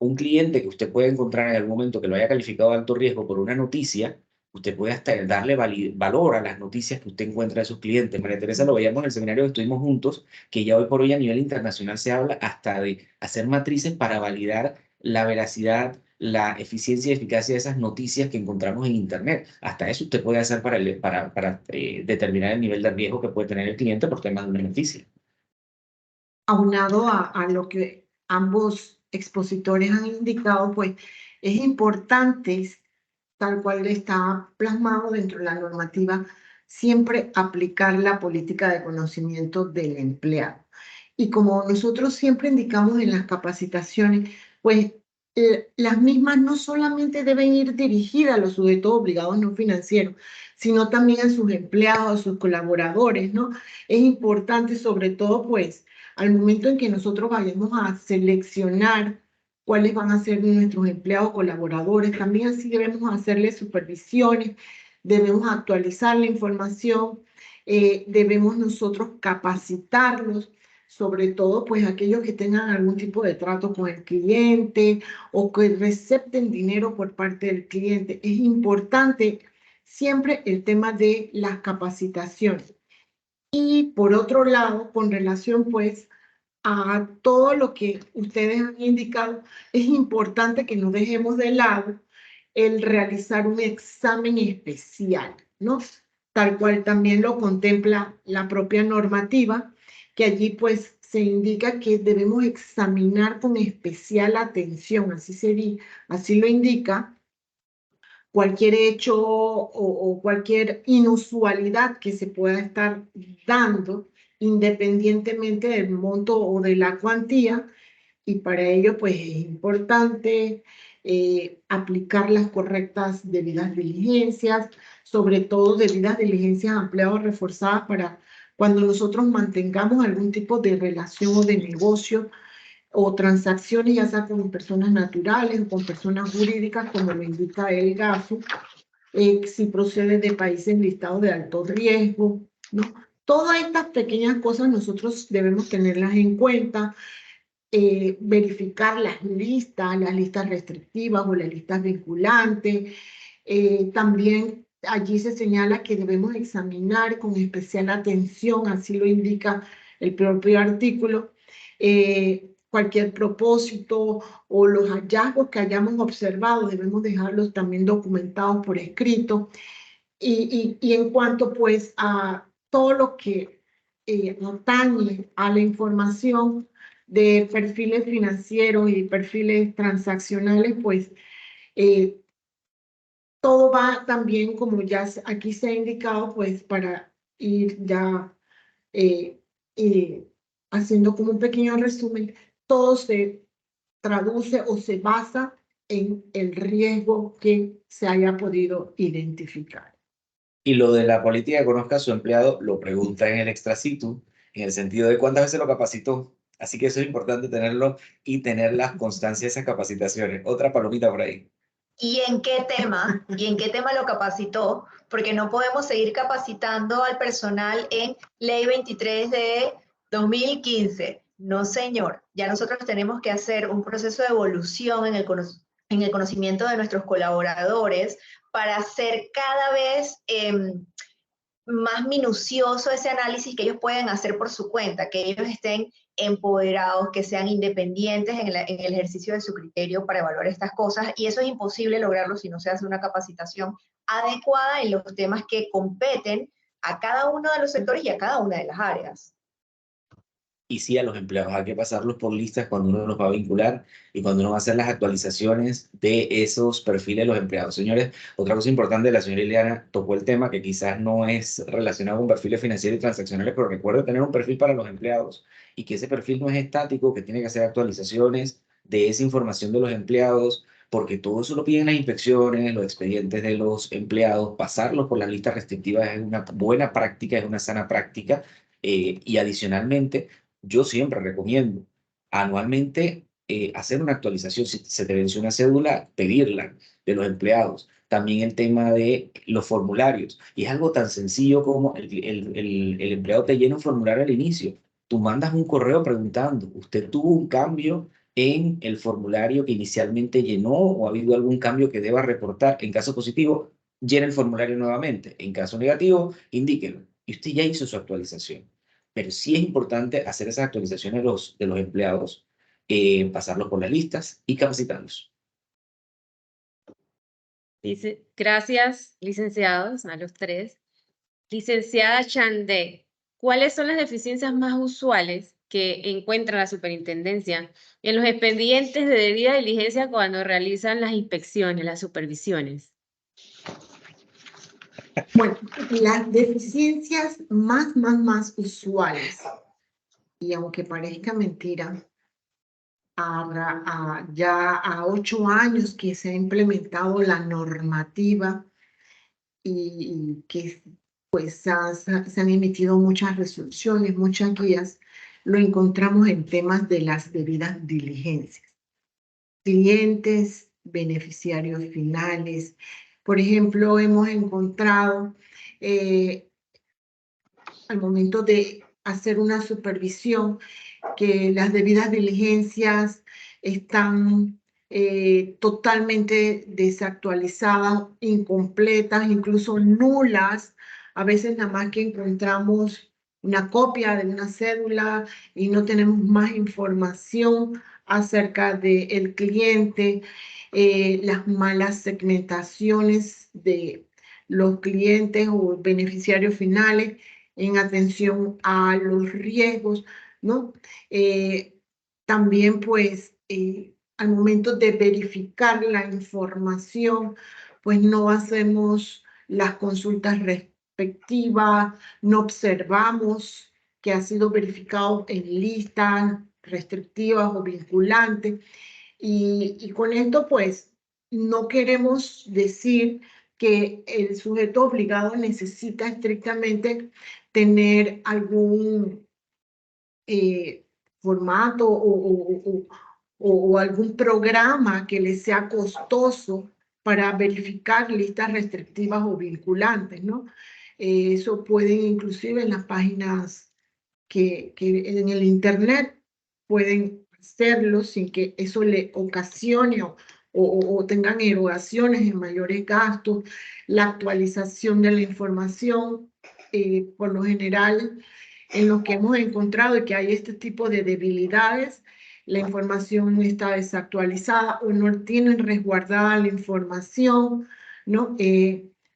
un cliente que usted puede encontrar en algún momento que lo haya calificado de alto riesgo por una noticia, usted puede hasta darle valor a las noticias que usted encuentra de sus clientes. María Teresa, lo veíamos en el seminario que estuvimos juntos, que ya hoy por hoy a nivel internacional se habla hasta de hacer matrices para validar la veracidad, la eficiencia y eficacia de esas noticias que encontramos en Internet. Hasta eso usted puede hacer para determinar el nivel de riesgo que puede tener el cliente por temas de una noticia.
Aunado a lo que ambos expositores han indicado, pues es importante, tal cual está plasmado dentro de la normativa, siempre aplicar la política de conocimiento del empleado. Y como nosotros siempre indicamos en las capacitaciones, pues las mismas no solamente deben ir dirigidas a los sujetos obligados no financieros, sino también a sus empleados, a sus colaboradores, ¿no? Es importante, sobre todo, pues, al momento en que nosotros vayamos a seleccionar cuáles van a ser nuestros empleados colaboradores, también así debemos hacerles supervisiones, debemos actualizar la información, debemos nosotros capacitarlos, sobre todo pues aquellos que tengan algún tipo de trato con el cliente o que recepten dinero por parte del cliente. Es importante siempre el tema de las capacitaciones. Y por otro lado, con relación pues a todo lo que ustedes han indicado, es importante que no dejemos de lado el realizar un examen especial, ¿no? Tal cual también lo contempla la propia normativa, que allí pues se indica que debemos examinar con especial atención, así lo indica, cualquier hecho o cualquier inusualidad que se pueda estar dando independientemente del monto o de la cuantía, y para ello pues es importante aplicar las correctas debidas diligencias, sobre todo debidas diligencias ampliadas o reforzadas para cuando nosotros mantengamos algún tipo de relación o de negocio o transacciones, ya sea con personas naturales o con personas jurídicas, como lo indica el GAFO, si procede de países listados de alto riesgo, ¿no? Todas estas pequeñas cosas nosotros debemos tenerlas en cuenta, verificar las listas restrictivas o las listas vinculantes. También allí se señala que debemos examinar con especial atención, así lo indica el propio artículo, cualquier propósito o los hallazgos que hayamos observado, debemos dejarlos también documentados por escrito. Y en cuanto pues a todo lo que atañe a la información de perfiles financieros y perfiles transaccionales, pues todo va también, como ya aquí se ha indicado, pues para ir ya haciendo como un pequeño resumen, todo se traduce o se basa en el riesgo que se haya podido identificar.
Y lo de la política que conozca a su empleado lo pregunta en el extra situ, en el sentido de cuántas veces lo capacitó. Así que eso es importante tenerlo y tener las constancias de esas capacitaciones. Otra palomita por ahí.
¿Y en qué tema? ¿Y en qué tema lo capacitó? Porque no podemos seguir capacitando al personal en Ley 23 de 2015. No, señor. Ya nosotros tenemos que hacer un proceso de evolución en el conocimiento de nuestros colaboradores para hacer cada vez más minucioso ese análisis que ellos pueden hacer por su cuenta, que ellos estén empoderados, que sean independientes en el ejercicio de su criterio para evaluar estas cosas, y eso es imposible lograrlo si no se hace una capacitación adecuada en los temas que competen a cada uno de los sectores y a cada una de las áreas.
Y sí, a los empleados hay que pasarlos por listas cuando uno los va a vincular y cuando uno va a hacer las actualizaciones de esos perfiles de los empleados. Señores, otra cosa importante, la señora Ileana tocó el tema que quizás no es relacionado con perfiles financieros y transaccionales, pero recuerde tener un perfil para los empleados y que ese perfil no es estático, que tiene que hacer actualizaciones de esa información de los empleados, porque todo eso lo piden las inspecciones, los expedientes de los empleados, pasarlos por las listas restrictivas es una buena práctica, es una sana práctica, y adicionalmente yo siempre recomiendo anualmente hacer una actualización. Si se te venció una cédula, pedirla de los empleados. También el tema de los formularios. Y es algo tan sencillo como el empleado te llena un formulario al inicio. Tú mandas un correo preguntando, ¿usted tuvo un cambio en el formulario que inicialmente llenó o ha habido algún cambio que deba reportar? En caso positivo, llena el formulario nuevamente. En caso negativo, indíquelo. Y usted ya hizo su actualización. Pero sí es importante hacer esas actualizaciones de los empleados, pasarlos por las listas y capacitarlos.
Dice, gracias, licenciados, a los tres. Licenciada Chandé, ¿cuáles son las deficiencias más usuales que encuentra la superintendencia en los expedientes de debida diligencia cuando realizan las inspecciones, las supervisiones?
Bueno, las deficiencias más usuales, y aunque parezca mentira, ya a 8 años que se ha implementado la normativa y que pues se han emitido muchas resoluciones, muchas guías, lo encontramos en temas de las debidas diligencias. Clientes, beneficiarios finales. Por ejemplo, hemos encontrado al momento de hacer una supervisión que las debidas diligencias están totalmente desactualizadas, incompletas, incluso nulas. A veces nada más que encontramos una copia de una cédula y no tenemos más información acerca del cliente, las malas segmentaciones de los clientes o beneficiarios finales en atención a los riesgos, ¿no? También, pues, al momento de verificar la información, pues no hacemos las consultas respectivas, no observamos que ha sido verificado en listas restrictivas o vinculantes. Y con esto, pues, no queremos decir que el sujeto obligado necesita estrictamente tener algún formato o algún programa que le sea costoso para verificar listas restrictivas o vinculantes, ¿no? Eso pueden inclusive en las páginas que en el Internet pueden hacerlo sin que eso le ocasione o tengan erogaciones en mayores gastos. La actualización de la información, por lo general, en lo que hemos encontrado que hay este tipo de debilidades, la información está desactualizada o no tienen resguardada la información, ¿no?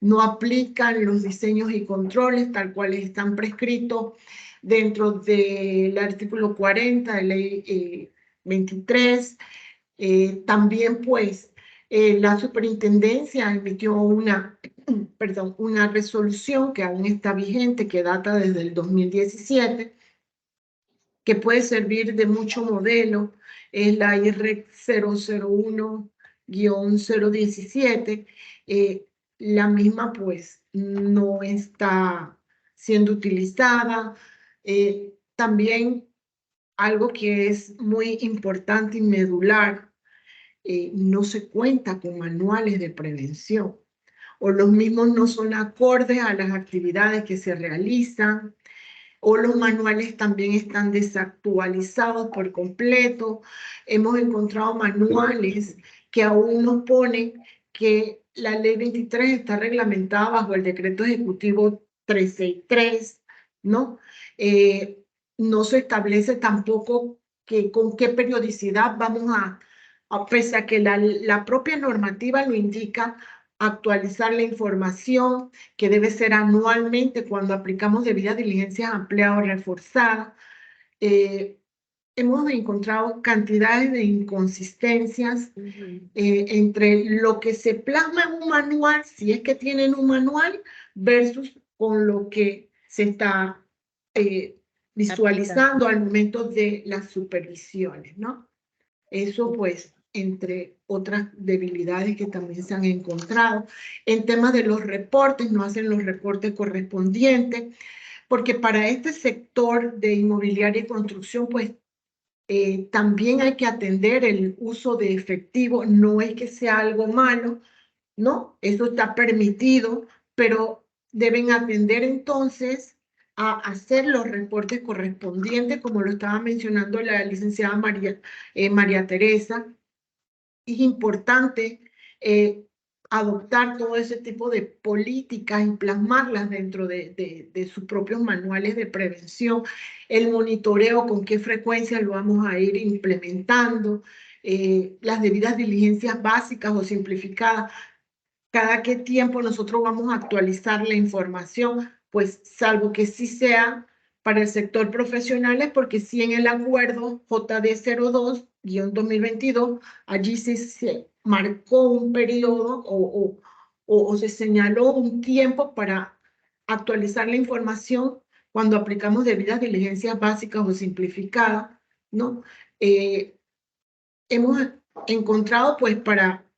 No aplican los diseños y controles tal cual están prescritos dentro del artículo 40 de ley 23. También, pues, la superintendencia emitió una resolución que aún está vigente, que data desde el 2017, que puede servir de mucho modelo. Es la IREC 001 017, la misma pues no está siendo utilizada. También algo que es muy importante y medular, no se cuenta con manuales de prevención, o los mismos no son acordes a las actividades que se realizan, o los manuales también están desactualizados por completo. Hemos encontrado manuales que aún nos ponen que la ley 23 está reglamentada bajo el decreto ejecutivo 363, ¿no? No se establece tampoco que con qué periodicidad vamos pese a que la propia normativa lo indica, actualizar la información, que debe ser anualmente cuando aplicamos debidas diligencias ampliadas o reforzadas. Hemos encontrado cantidades de inconsistencias entre lo que se plasma en un manual, si es que tienen un manual, versus con lo que se está visualizando al momento de las supervisiones, ¿no? Eso pues entre otras debilidades que también se han encontrado. En temas de los reportes, no hacen los reportes correspondientes, porque para este sector de inmobiliaria y construcción, pues también hay que atender el uso de efectivo. No es que sea algo malo, ¿no? Eso está permitido, pero deben atender entonces a hacer los reportes correspondientes, como lo estaba mencionando la licenciada María Teresa. Es importante adoptar todo ese tipo de políticas y plasmarlas dentro de sus propios manuales de prevención. El monitoreo, con qué frecuencia lo vamos a ir implementando, las debidas diligencias básicas o simplificadas. Cada qué tiempo nosotros vamos a actualizar la información, pues salvo que sí sea para el sector profesional, es porque sí en el acuerdo JD 02-2022, allí sí se marcó un periodo o se señaló un tiempo para actualizar la información cuando aplicamos debidas diligencias básicas o simplificadas, ¿no? Hemos encontrado, pues, para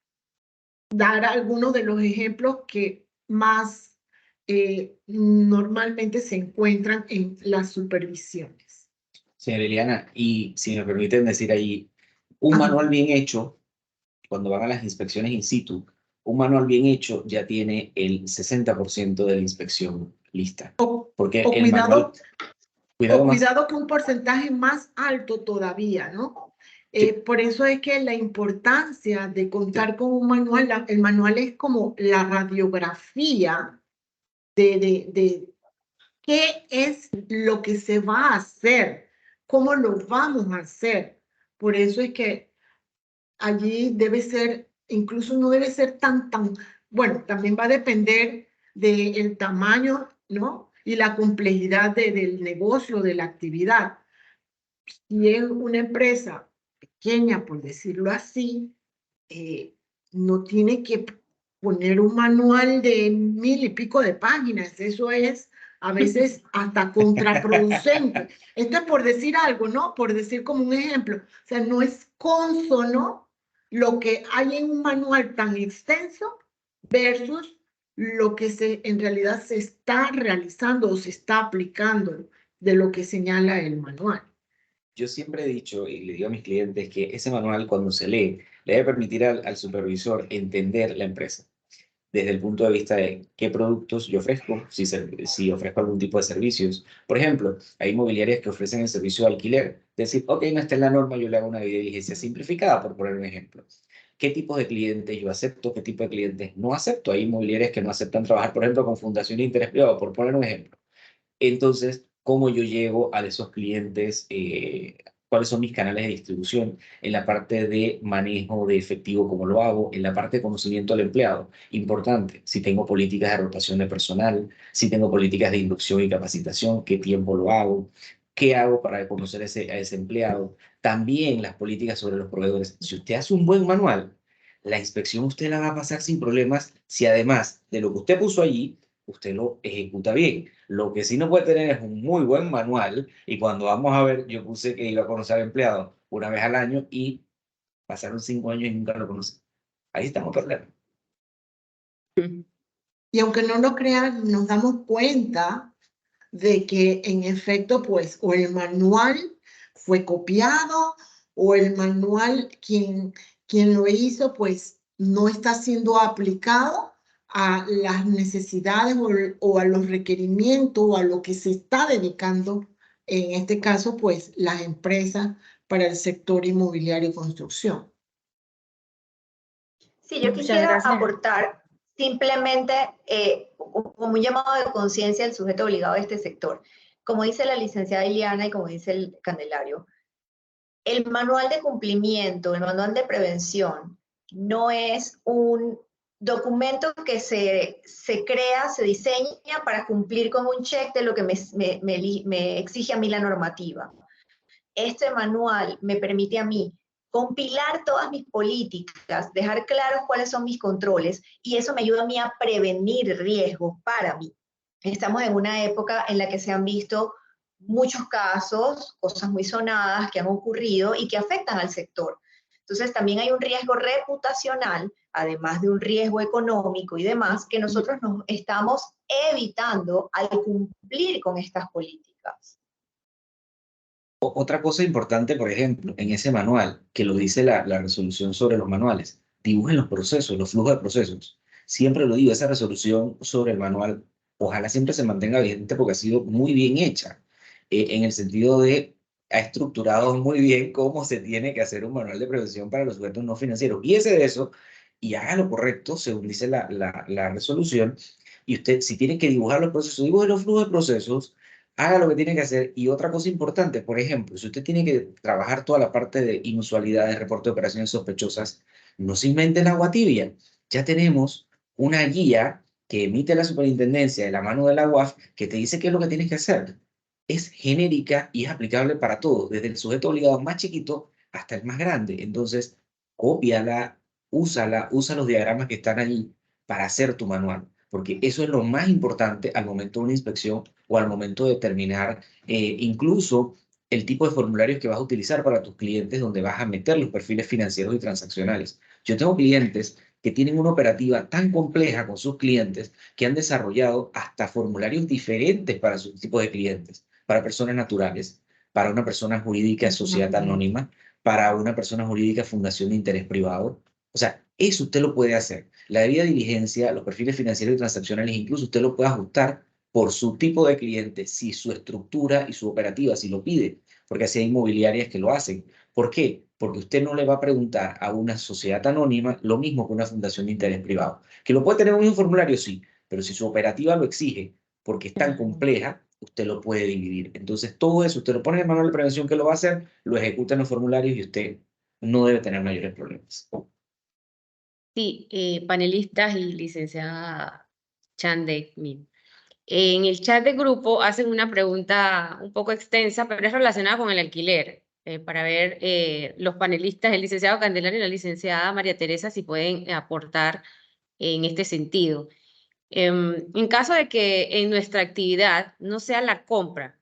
dar algunos de los ejemplos que más normalmente se encuentran en las supervisiones.
Señora Liliana, y si me permiten decir ahí, un manual bien hecho, cuando van a las inspecciones in situ, un manual bien hecho ya tiene el 60% de la inspección lista. Porque el
cuidado,
manual,
cuidado con un porcentaje más alto todavía, ¿no? Por eso es que la importancia de contar con un manual, el manual es como la radiografía de qué es lo que se va a hacer, cómo lo vamos a hacer. Por eso es que allí debe ser, incluso no debe ser tan, bueno, también va a depender del tamaño, ¿no? Y la complejidad del negocio, de la actividad. Si es una empresa pequeña, por decirlo así, no tiene que poner un manual de 1000 y pico de páginas. Eso es a veces hasta contraproducente. Esto es por decir algo, ¿no? Por decir como un ejemplo. O sea, no es consono lo que hay en un manual tan extenso versus lo que en realidad se está realizando o se está aplicando de lo que señala el manual.
Yo siempre he dicho y le digo a mis clientes que ese manual, cuando se lee, le debe permitir al supervisor entender la empresa desde el punto de vista de qué productos yo ofrezco, si ofrezco algún tipo de servicios. Por ejemplo, hay inmobiliarias que ofrecen el servicio de alquiler. Decir, ok, no está en la norma, yo le hago una diligencia simplificada, por poner un ejemplo. ¿Qué tipo de clientes yo acepto? ¿Qué tipo de clientes no acepto? Hay inmobiliarias que no aceptan trabajar, por ejemplo, con fundación de interés privado, por poner un ejemplo. Entonces, ¿cómo yo llego a esos clientes? ¿Cuáles son mis canales de distribución? En la parte de manejo de efectivo, ¿cómo lo hago? En la parte de conocimiento al empleado, importante. Si tengo políticas de rotación de personal, si tengo políticas de inducción y capacitación, ¿qué tiempo lo hago? ¿Qué hago para conocer a ese empleado? También las políticas sobre los proveedores. Si usted hace un buen manual, la inspección usted la va a pasar sin problemas si además de lo que usted puso allí, usted lo ejecuta bien. Lo que sí no puede tener es un muy buen manual y cuando vamos a ver, yo puse que iba a conocer al empleado una vez al año y pasaron 5 años y nunca lo conocí. ahí estamos problema.
Y aunque no lo crean, nos damos cuenta de que en efecto, pues, o el manual fue copiado, o el manual, quien lo hizo, pues, no está siendo aplicado a las necesidades o a los requerimientos o a lo que se está dedicando, en este caso, pues, las empresas para el sector inmobiliario y construcción.
Sí, yo
Muchas
quisiera
gracias.
aportar simplemente como un llamado de conciencia al sujeto obligado de este sector. Como dice la licenciada Iliana y como dice el Candelario, el manual de cumplimiento, el manual de prevención, no es un documento que se crea, se diseña para cumplir con un check de lo que me exige a mí la normativa. Este manual me permite a mí compilar todas mis políticas, dejar claros cuáles son mis controles, y eso me ayuda a mí a prevenir riesgos para mí. Estamos en una época en la que se han visto muchos casos, cosas muy sonadas que han ocurrido y que afectan al sector. Entonces también hay un riesgo reputacional, además de un riesgo económico y demás, que nosotros nos estamos evitando al cumplir con estas políticas.
Otra cosa importante, por ejemplo, en ese manual, que lo dice la resolución sobre los manuales, dibujen los procesos, los flujos de procesos. Siempre lo digo, esa resolución sobre el manual, ojalá siempre se mantenga vigente porque ha sido muy bien hecha, en el sentido de, ha estructurado muy bien cómo se tiene que hacer un manual de prevención para los sujetos no financieros. Guíese de eso y haga lo correcto, según dice la resolución. Y usted, si tiene que dibujar los procesos, dibuje los flujos de procesos, haga lo que tiene que hacer. Y otra cosa importante, por ejemplo, si usted tiene que trabajar toda la parte de inusualidades, reporte de operaciones sospechosas, no se inventen agua tibia. Ya tenemos una guía que emite la superintendencia de la mano de la UAF que te dice qué es lo que tienes que hacer. Es genérica y es aplicable para todos, desde el sujeto obligado más chiquito hasta el más grande. Entonces, cópiala, usa los diagramas que están ahí para hacer tu manual, porque eso es lo más importante al momento de una inspección o al momento de determinar incluso el tipo de formularios que vas a utilizar para tus clientes, donde vas a meter los perfiles financieros y transaccionales. Yo tengo clientes que tienen una operativa tan compleja con sus clientes que han desarrollado hasta formularios diferentes para sus tipos de clientes, para personas naturales, para una persona jurídica sociedad anónima, para una persona jurídica fundación de interés privado. O sea, eso usted lo puede hacer. La debida diligencia, los perfiles financieros y transaccionales, incluso usted lo puede ajustar por su tipo de cliente, si su estructura y su operativa, si lo pide, porque así hay inmobiliarias que lo hacen. ¿Por qué? Porque usted no le va a preguntar a una sociedad anónima lo mismo que una fundación de interés privado. Que lo puede tener en un formulario, sí, pero si su operativa lo exige, porque es tan compleja, usted lo puede dividir. Entonces, todo eso, usted lo pone en el manual de prevención que lo va a hacer, lo ejecuta en los formularios y usted no debe tener mayores problemas.
Sí, panelistas y licenciada Chandek. En el chat de grupo hacen una pregunta un poco extensa, pero es relacionada con el alquiler, para ver los panelistas, el licenciado Candelario y la licenciada María Teresa, si pueden aportar en este sentido. En caso de que en nuestra actividad no sea la compra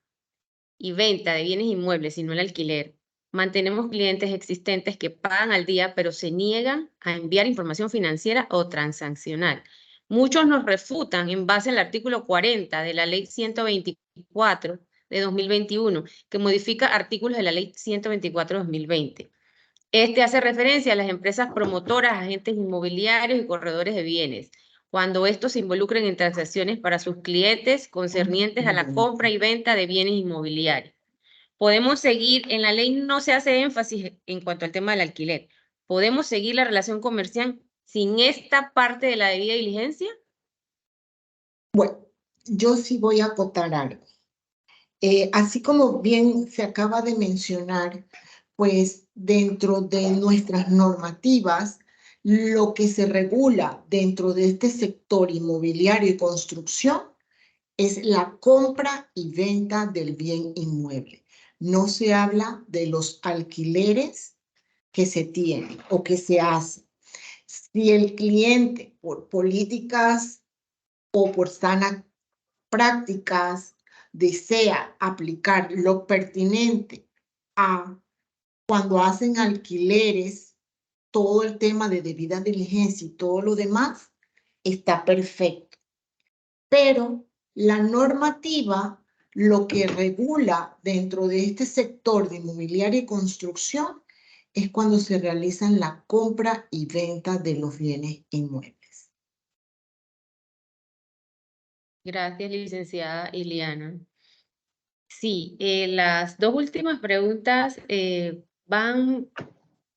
y venta de bienes inmuebles, sino el alquiler, mantenemos clientes existentes que pagan al día, pero se niegan a enviar información financiera o transaccional. Muchos nos refutan en base al artículo 40 de la Ley 124 de 2021, que modifica artículos de la Ley 124 de 2020. Este hace referencia a las empresas promotoras, agentes inmobiliarios y corredores de bienes, cuando estos se involucren en transacciones para sus clientes concernientes a la compra y venta de bienes inmobiliarios. Podemos seguir, en la ley no se hace énfasis en cuanto al tema del alquiler. ¿Podemos seguir la relación comercial sin esta parte de la debida diligencia?
Bueno, yo sí voy a acotar algo. Así como bien se acaba de mencionar, pues dentro de nuestras normativas, lo que se regula dentro de este sector inmobiliario y construcción es la compra y venta del bien inmueble. No se habla de los alquileres que se tienen o que se hacen. Si el cliente, por políticas o por sanas prácticas, desea aplicar lo pertinente a cuando hacen alquileres todo el tema de debida diligencia y todo lo demás está perfecto. Pero la normativa, lo que regula dentro de este sector de inmobiliaria y construcción es cuando se realizan la compra y venta de los bienes inmuebles.
Gracias, licenciada Iliana. Sí, las dos últimas preguntas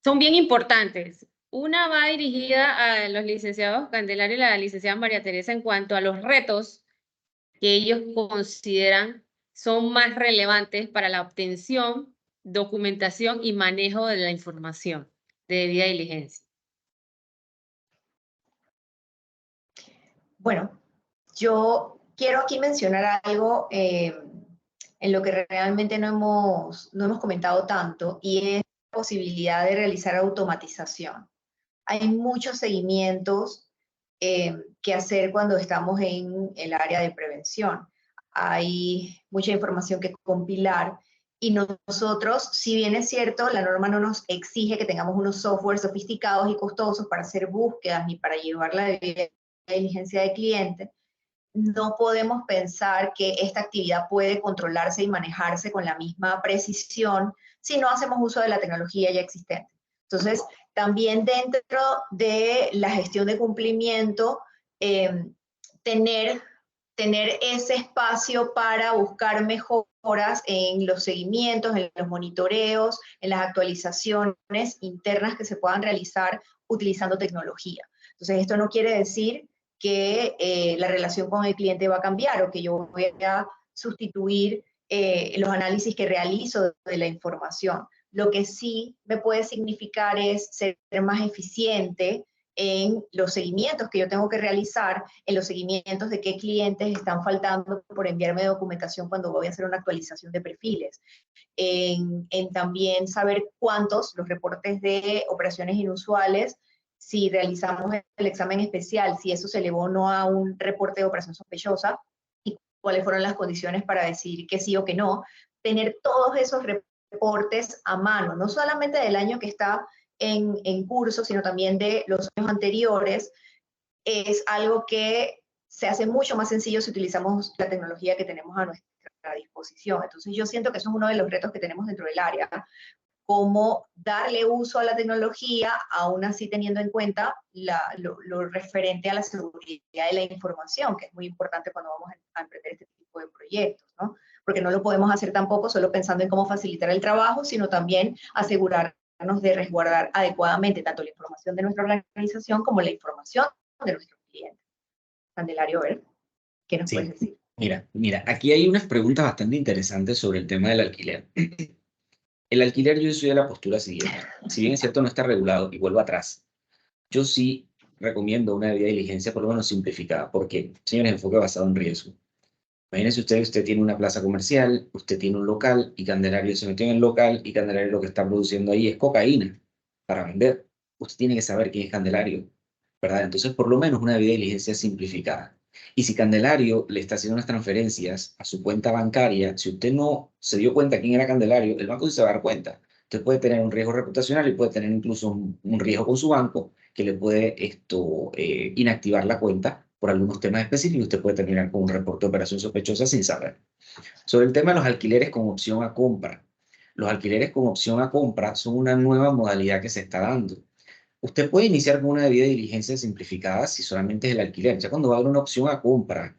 son bien importantes. Una va dirigida a los licenciados Candelario y la licenciada María Teresa en cuanto a los retos que ellos consideran son más relevantes para la obtención, documentación y manejo de la información de debida diligencia.
Bueno, yo quiero aquí mencionar algo en lo que realmente no hemos comentado tanto, y es la posibilidad de realizar automatización. Hay muchos seguimientos que hacer cuando estamos en el área de prevención. Hay mucha información que compilar y nosotros, si bien es cierto, la norma no nos exige que tengamos unos software sofisticados y costosos para hacer búsquedas ni para llevar la debida diligencia de cliente, no podemos pensar que esta actividad puede controlarse y manejarse con la misma precisión si no hacemos uso de la tecnología ya existente. Entonces, también dentro de la gestión de cumplimiento, tener ese espacio para buscar mejoras en los seguimientos, en los monitoreos, en las actualizaciones internas que se puedan realizar utilizando tecnología. Entonces, esto no quiere decir que la relación con el cliente va a cambiar o que yo voy a sustituir los análisis que realizo de la información. Lo que sí me puede significar es ser más eficiente en los seguimientos que yo tengo que realizar, en los seguimientos de qué clientes están faltando por enviarme documentación cuando voy a hacer una actualización de perfiles, en también saber cuántos, los reportes de operaciones inusuales, si realizamos el examen especial, si eso se elevó o no a un reporte de operación sospechosa, y cuáles fueron las condiciones para decir que sí o que no. Tener todos esos reportes a mano, no solamente del año que está en curso, sino también de los años anteriores, es algo que se hace mucho más sencillo si utilizamos la tecnología que tenemos a nuestra disposición. Entonces yo siento que eso es uno de los retos que tenemos dentro del área, cómo darle uso a la tecnología, aún así teniendo en cuenta lo referente a la seguridad de la información, que es muy importante cuando vamos a emprender este tipo de proyectos, ¿no? Porque no lo podemos hacer tampoco solo pensando en cómo facilitar el trabajo, sino también asegurarnos de resguardar adecuadamente tanto la información de nuestra organización como la información de nuestros clientes. Candelario, ¿ver? ¿Qué nos puedes decir?
Mira, aquí hay unas preguntas bastante interesantes sobre el tema del alquiler. El alquiler, yo soy de la postura siguiente. Si bien es cierto, no está regulado, y vuelvo atrás, yo sí recomiendo una debida diligencia, por lo menos simplificada. ¿Por qué? Señores, enfoque basado en riesgo. Imagínese usted tiene una plaza comercial, usted tiene un local, y Candelario se metió en el local, y Candelario lo que está produciendo ahí es cocaína para vender. Usted tiene que saber quién es Candelario, ¿verdad? Entonces, por lo menos una debida diligencia simplificada. Y si Candelario le está haciendo unas transferencias a su cuenta bancaria, si usted no se dio cuenta quién era Candelario, el banco sí se va a dar cuenta. Usted puede tener un riesgo reputacional y puede tener incluso un riesgo con su banco que le puede inactivar la cuenta por algunos temas específicos. Usted puede terminar con un reporte de operación sospechosa sin saber. Sobre el tema de los alquileres con opción a compra. Los alquileres con opción a compra son una nueva modalidad que se está dando. Usted puede iniciar con una debida diligencia simplificada si solamente es el alquiler. Ya cuando va a haber una opción a compra,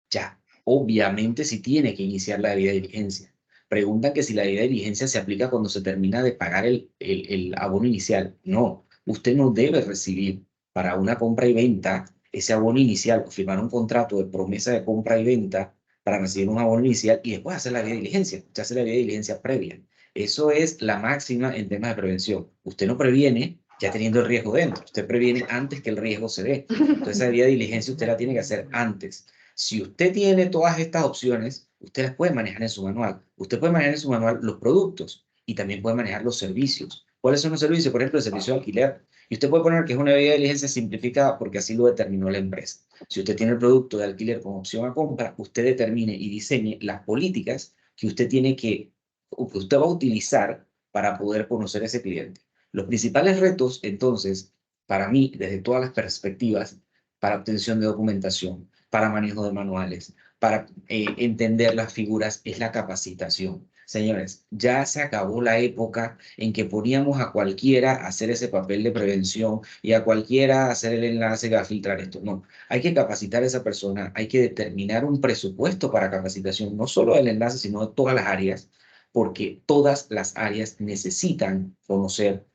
ya, obviamente sí tiene que iniciar la debida diligencia. Preguntan que si la debida diligencia se aplica cuando se termina de pagar el abono inicial. No, usted no debe recibir para una compra y venta ese abono inicial o firmar un contrato de promesa de compra y venta para recibir un abono inicial y después hacer la debida diligencia. Usted hace la debida diligencia previa. Eso es la máxima en temas de prevención. Usted no previene ya teniendo el riesgo dentro. Usted previene antes que el riesgo se dé. Entonces, esa debida diligencia usted la tiene que hacer antes. Si usted tiene todas estas opciones, usted las puede manejar en su manual. Usted puede manejar en su manual los productos y también puede manejar los servicios. ¿Cuáles son los servicios? Por ejemplo, el servicio de alquiler. Y usted puede poner que es una debida diligencia simplificada porque así lo determinó la empresa. Si usted tiene el producto de alquiler con opción a compra, usted determine y diseñe las políticas que usted tiene que usted va a utilizar para poder conocer a ese cliente. Los principales retos, entonces, para mí, desde todas las perspectivas, para obtención de documentación, para manejo de manuales, para entender las figuras, es la capacitación. Señores, ya se acabó la época en que poníamos a cualquiera a hacer ese papel de prevención y a cualquiera a hacer el enlace a filtrar esto. No, hay que capacitar a esa persona, hay que determinar un presupuesto para capacitación, no solo del enlace, sino de todas las áreas, porque todas las áreas necesitan conocer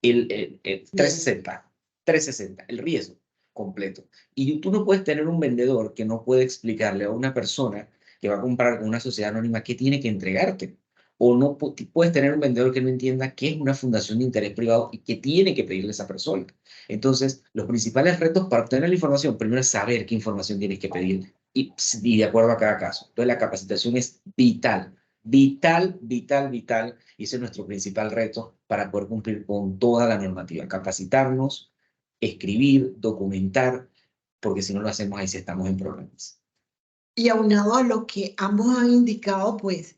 el 360, el riesgo completo. Y tú no puedes tener un vendedor que no puede explicarle a una persona que va a comprar con una sociedad anónima qué tiene que entregarte. O no puedes tener un vendedor que no entienda qué es una fundación de interés privado y qué tiene que pedirle a esa persona. Entonces, los principales retos para obtener la información, primero es saber qué información tienes que pedir y de acuerdo a cada caso. Entonces, la capacitación es vital. Vital, vital, vital, y ese es nuestro principal reto para poder cumplir con toda la normativa. Capacitarnos, escribir, documentar, porque si no lo hacemos ahí sí estamos en problemas.
Y aunado a lo que ambos han indicado, pues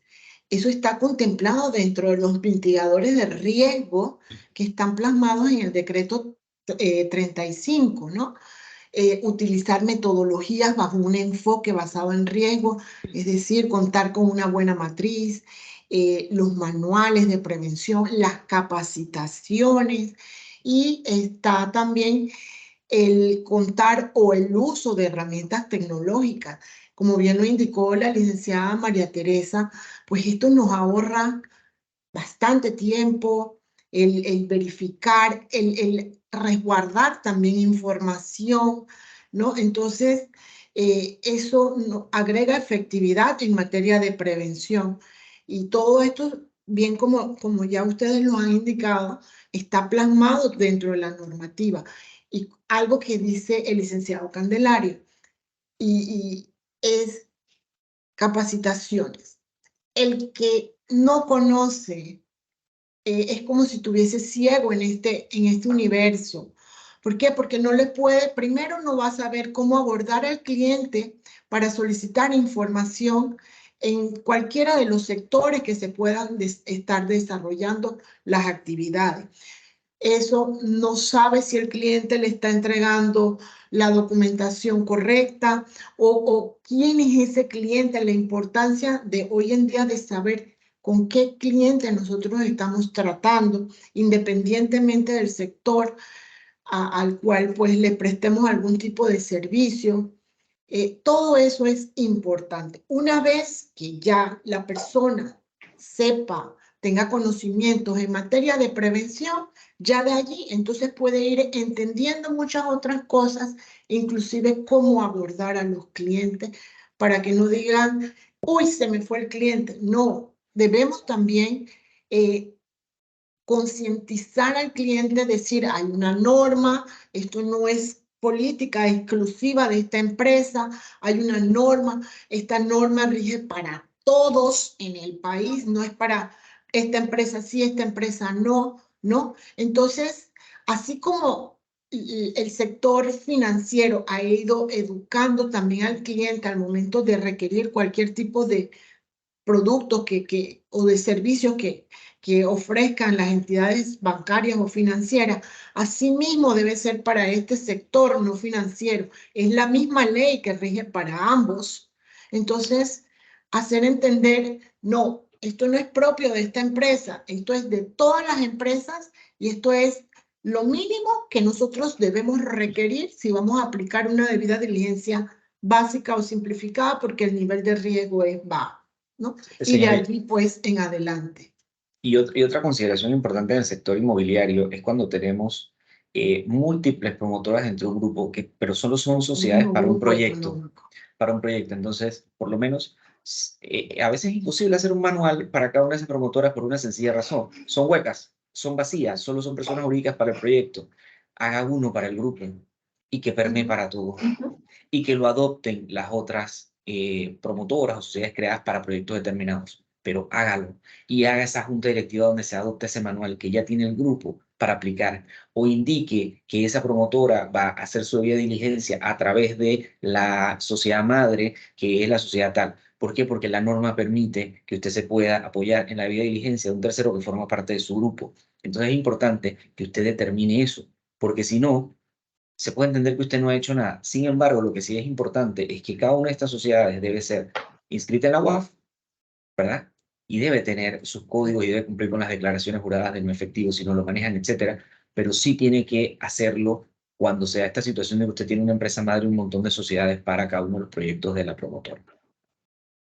eso está contemplado dentro de los mitigadores de riesgo que están plasmados en el decreto 35, ¿no? Utilizar metodologías bajo un enfoque basado en riesgo, es decir, contar con una buena matriz, los manuales de prevención, las capacitaciones y está también el contar o el uso de herramientas tecnológicas. Como bien lo indicó la licenciada María Teresa, pues esto nos ahorra bastante tiempo, el verificar, el resguardar también información, ¿no? Entonces, eso agrega efectividad en materia de prevención. Y todo esto, bien como ya ustedes lo han indicado, está plasmado dentro de la normativa. Y algo que dice el licenciado Candelario, y es capacitaciones. El que no conoce es como si estuviese ciego en este universo. ¿Por qué? Porque no le puede, primero no va a saber cómo abordar al cliente para solicitar información en cualquiera de los sectores que se puedan estar desarrollando las actividades. Eso no sabe si el cliente le está entregando la documentación correcta o quién es ese cliente, la importancia de hoy en día de saber con qué cliente nosotros estamos tratando, independientemente del sector al cual pues le prestemos algún tipo de servicio. Todo eso es importante. Una vez que ya la persona sepa, tenga conocimientos en materia de prevención, ya de allí entonces puede ir entendiendo muchas otras cosas, inclusive cómo abordar a los clientes para que no digan, uy, se me fue el cliente. No, debemos también concientizar al cliente, decir, hay una norma, esto no es política exclusiva de esta empresa, hay una norma, esta norma rige para todos en el país, no es para esta empresa sí, esta empresa no, ¿no? Entonces, así como el sector financiero ha ido educando también al cliente al momento de requerir cualquier tipo de productos o de servicios que ofrezcan las entidades bancarias o financieras. Asimismo debe ser para este sector no financiero. Es la misma ley que rige para ambos. Entonces, hacer entender, no, esto no es propio de esta empresa, esto es de todas las empresas y esto es lo mínimo que nosotros debemos requerir si vamos a aplicar una debida diligencia básica o simplificada porque el nivel de riesgo es bajo, ¿no? Y de allí, pues, en adelante.
Y otra consideración importante en el sector inmobiliario es cuando tenemos múltiples promotoras dentro de un grupo, pero solo son sociedades para un proyecto. Para un proyecto. Entonces, por lo menos, a veces es imposible hacer un manual para cada una de esas promotoras por una sencilla razón. Son huecas, son vacías, solo son personas jurídicas para el proyecto. Haga uno para el grupo y que permee para todos. Y que lo adopten las otras promotoras o sociedades creadas para proyectos determinados. Pero hágalo y haga esa junta directiva donde se adopte ese manual que ya tiene el grupo para aplicar o indique que esa promotora va a hacer su debida diligencia a través de la sociedad madre, que es la sociedad tal. ¿Por qué? Porque la norma permite que usted se pueda apoyar en la debida diligencia de un tercero que forma parte de su grupo. Entonces es importante que usted determine eso, porque si no, se puede entender que usted no ha hecho nada. Sin embargo, lo que sí es importante es que cada una de estas sociedades debe ser inscrita en la UAF, ¿verdad? Y debe tener sus códigos y debe cumplir con las declaraciones juradas de no efectivo si no lo manejan, etcétera. Pero sí tiene que hacerlo cuando sea esta situación de que usted tiene una empresa madre y un montón de sociedades para cada uno de los proyectos de la promotora.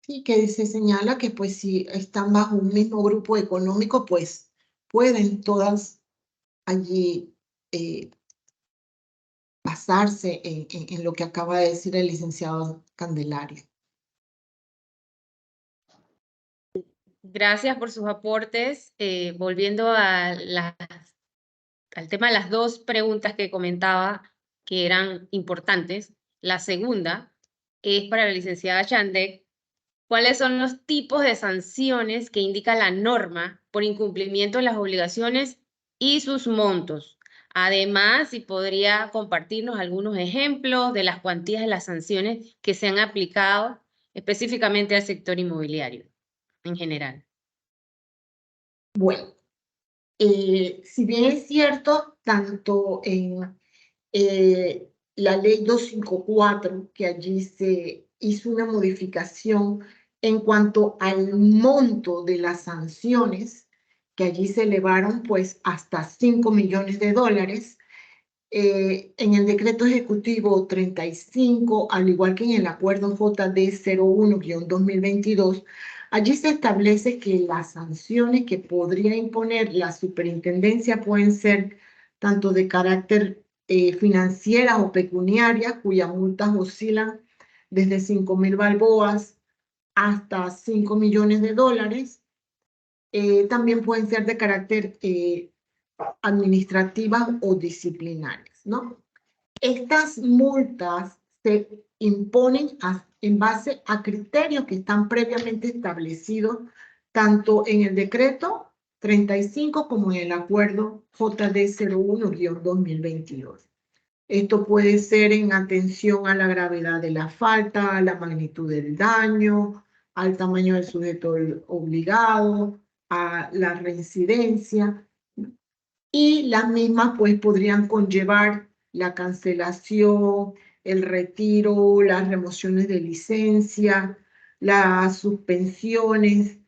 Sí, que se señala que pues si están bajo un mismo grupo económico, pues pueden todas allí basarse en lo que acaba de decir el licenciado Candelario.
Gracias por sus aportes. Volviendo al tema de las dos preguntas que comentaba que eran importantes. La segunda es para la licenciada Chandek. ¿Cuáles son los tipos de sanciones que indica la norma por incumplimiento de las obligaciones y sus montos? Además, si podría compartirnos algunos ejemplos de las cuantías de las sanciones que se han aplicado específicamente al sector inmobiliario en general.
Bueno, si bien es cierto, tanto en la ley 254, que allí se hizo una modificación en cuanto al monto de las sanciones, que allí se elevaron pues hasta 5 millones de dólares, en el decreto ejecutivo 35, al igual que en el acuerdo JD 01-2022, allí se establece que las sanciones que podría imponer la superintendencia pueden ser tanto de carácter financiera o pecuniaria, cuyas multas oscilan desde 5.000 balboas hasta 5 millones de dólares. También pueden ser de carácter administrativas o disciplinarias, ¿no? Estas multas se imponen en base a criterios que están previamente establecidos tanto en el decreto 35 como en el acuerdo JD 01-2022. Esto puede ser en atención a la gravedad de la falta, a la magnitud del daño, al tamaño del sujeto obligado, a la reincidencia, y las mismas pues podrían conllevar la cancelación, el retiro, las remociones de licencia, las suspensiones.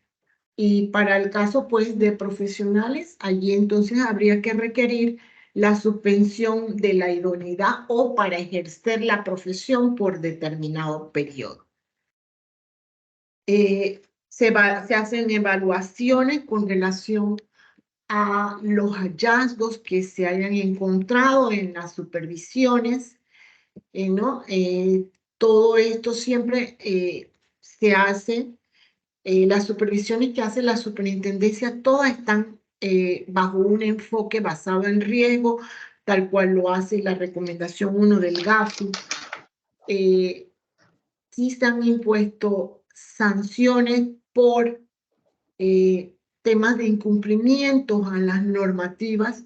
Y para el caso pues de profesionales, allí entonces habría que requerir la suspensión de la idoneidad o para ejercer la profesión por determinado periodo. Se hacen evaluaciones con relación a los hallazgos que se hayan encontrado en las supervisiones, ¿no? Todo esto siempre se hace, las supervisiones que hace la superintendencia, todas están bajo un enfoque basado en riesgo, tal cual lo hace la recomendación 1 del GAFI. Sí se han impuesto sanciones por temas de incumplimientos a las normativas,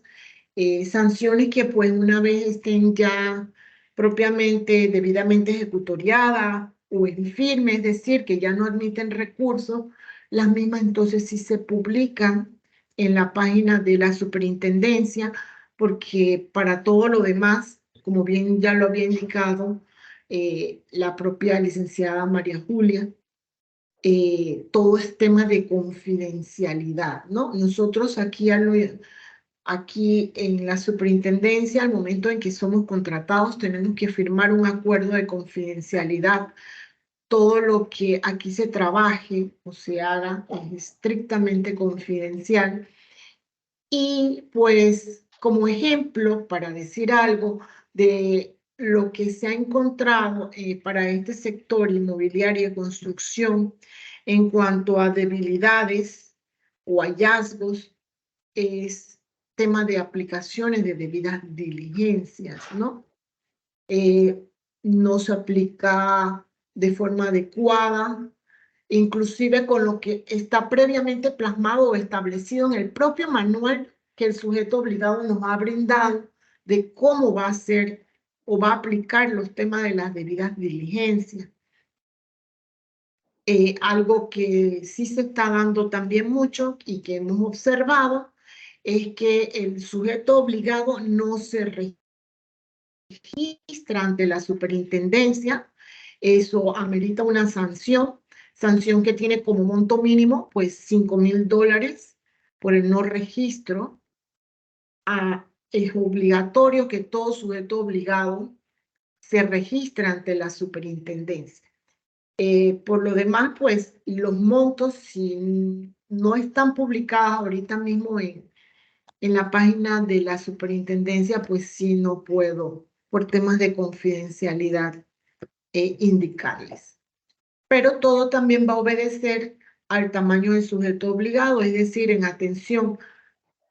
sanciones que pues una vez estén ya propiamente debidamente ejecutoriadas o en firme, es decir, que ya no admiten recursos, las mismas entonces sí se publican en la página de la superintendencia, porque para todo lo demás, como bien ya lo había indicado la propia licenciada María Julia, todo es tema de confidencialidad, ¿no? Nosotros aquí en la superintendencia, al momento en que somos contratados, tenemos que firmar un acuerdo de confidencialidad. Todo lo que aquí se trabaje o se haga es estrictamente confidencial. Y pues como ejemplo, para decir algo de lo que se ha encontrado para este sector inmobiliario de construcción en cuanto a debilidades o hallazgos, es tema de aplicaciones de debidas diligencias, ¿no? No se aplica de forma adecuada, inclusive con lo que está previamente plasmado o establecido en el propio manual que el sujeto obligado nos ha brindado de cómo va a hacer o va a aplicar los temas de las debidas diligencias. Algo que sí se está dando también mucho y que hemos observado es que el sujeto obligado no se registra ante la superintendencia. Eso amerita una sanción que tiene como monto mínimo pues $5,000 por el no registro. Es obligatorio que todo sujeto obligado se registre ante la superintendencia. Por lo demás, pues los montos, si no están publicados ahorita mismo en la página de la superintendencia, pues sí no puedo, por temas de confidencialidad, indicarles. Pero todo también va a obedecer al tamaño del sujeto obligado, es decir, en atención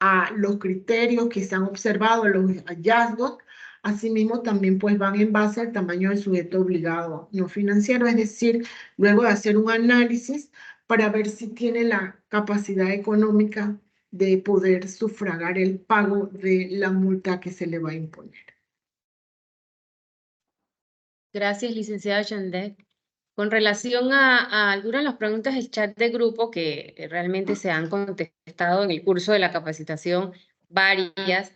a los criterios que se han observado, los hallazgos. Asimismo, también pues van en base al tamaño del sujeto obligado no financiero, es decir, luego de hacer un análisis para ver si tiene la capacidad económica de poder sufragar el pago de la multa que se le va a imponer.
Gracias, licenciada Chandek. Con relación a algunas de las preguntas del chat de grupo que realmente se han contestado en el curso de la capacitación, varias,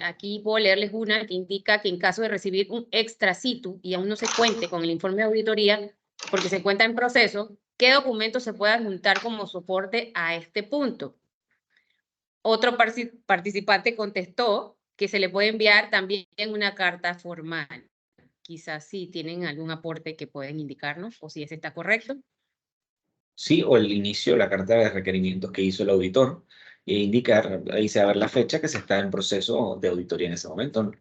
aquí puedo leerles una que indica que en caso de recibir un extra situ y aún no se cuente con el informe de auditoría, porque se encuentra en proceso, ¿qué documentos se puede adjuntar como soporte a este punto? Otro participante contestó que se le puede enviar también una carta formal. Quizás si tienen algún aporte que pueden indicarnos o si ese está correcto.
Sí, o el inicio de la carta de requerimientos que hizo el auditor e indicar, ahí se va a ver la fecha que se está en proceso de auditoría en ese momento, ¿no?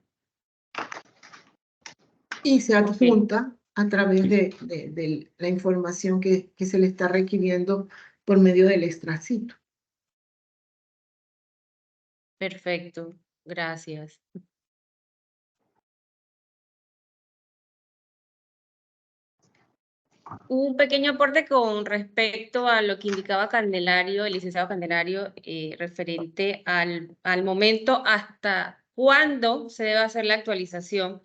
Y se adjunta a través
Sí.
de la información que se le está requiriendo por medio del extracito.
Perfecto, gracias. Un pequeño aporte con respecto a lo que indicaba Candelario, el licenciado Candelario, referente al momento hasta cuándo se debe hacer la actualización.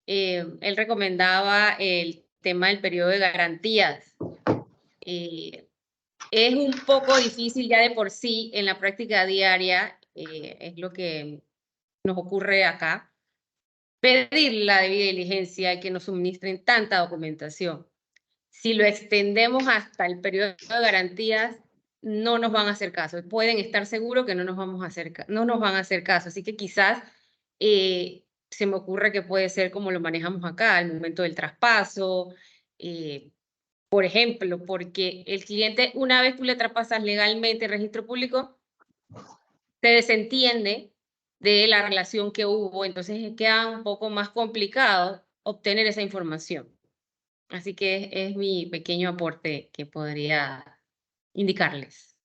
Él recomendaba el tema del periodo de garantías. Es un poco difícil ya de por sí en la práctica diaria, es lo que nos ocurre acá, pedir la debida diligencia y que nos suministren tanta documentación. Si lo extendemos hasta el periodo de garantías, no nos van a hacer caso. Pueden estar seguros que no nos van a hacer caso. Así que quizás se me ocurre que puede ser como lo manejamos acá, al momento del traspaso, por ejemplo, porque el cliente, una vez tú le traspasas legalmente el registro público, se desentiende de la relación que hubo, entonces queda un poco más complicado obtener esa información. Así que es mi pequeño aporte que podría indicarles.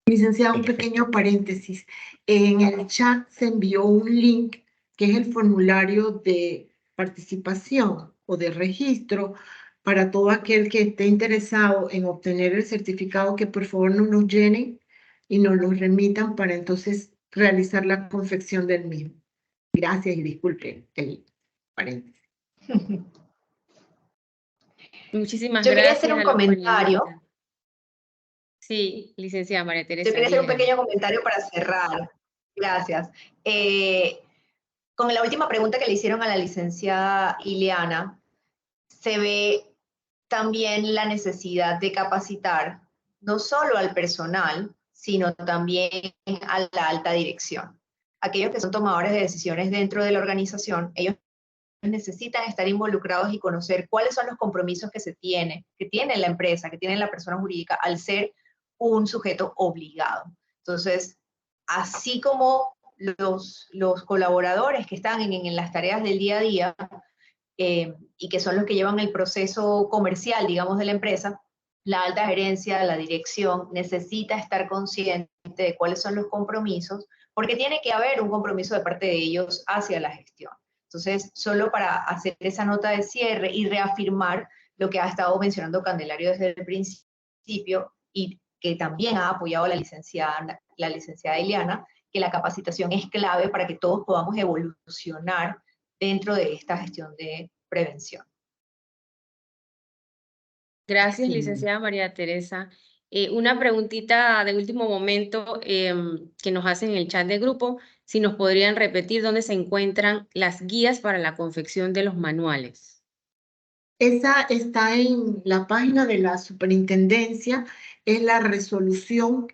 Licenciada, un pequeño paréntesis. En el chat se envió un link que es el formulario de participación o de registro para todo aquel que esté interesado en obtener el certificado, que por favor nos llenen y nos lo remitan para entonces realizar la confección del mismo. Gracias y disculpen el paréntesis.
Muchísimas
Yo quería
gracias
hacer un
a los
comentario.
panelistas. Sí, licenciada María Teresa.
Yo quería hacer un
dígame.
pequeño comentario para cerrar. Gracias. Con la última pregunta que le hicieron a la licenciada Ileana, se ve también la necesidad de capacitar no solo al personal, sino también a la alta dirección. Aquellos que son tomadores de decisiones dentro de la organización, ellos necesitan estar involucrados y conocer cuáles son los compromisos que tiene la empresa, que tiene la persona jurídica al ser un sujeto obligado. Entonces, así como los colaboradores que están en las tareas del día a día y que son los que llevan el proceso comercial, digamos, de la empresa, la alta gerencia, la dirección, necesita estar consciente de cuáles son los compromisos, porque tiene que haber un compromiso de parte de ellos hacia la gestión. Entonces, solo para hacer esa nota de cierre y reafirmar lo que ha estado mencionando Candelario desde el principio y que también ha apoyado la licenciada Ileana, que la capacitación es clave para que todos podamos evolucionar dentro de esta gestión de prevención.
Gracias,
Sí.
licenciada María Teresa. Una preguntita de último momento que nos hacen en el chat de grupo, si nos podrían repetir dónde se encuentran las guías para la confección de los manuales.
Esa está en la página de la superintendencia, es la resolución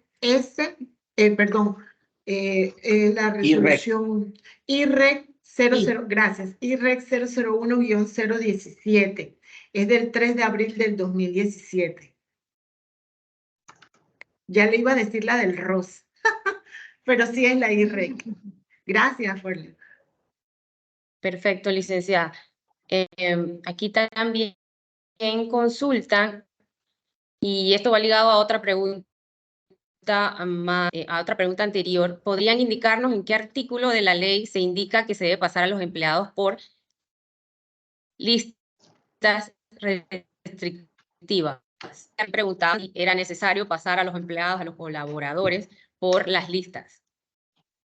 la resolución IREC 00, gracias, IREC 001-017, es del 3 de abril del 2017. Ya le iba a decir la del ROS, pero sí es la IREC. Gracias, Forli.
Perfecto, licenciada. Aquí también consultan, y esto va ligado a otra pregunta, a otra pregunta anterior. ¿Podrían indicarnos en qué artículo de la ley se indica que se debe pasar a los empleados por listas restrictivas? Han preguntado si era necesario pasar a los empleados, a los colaboradores, por las listas.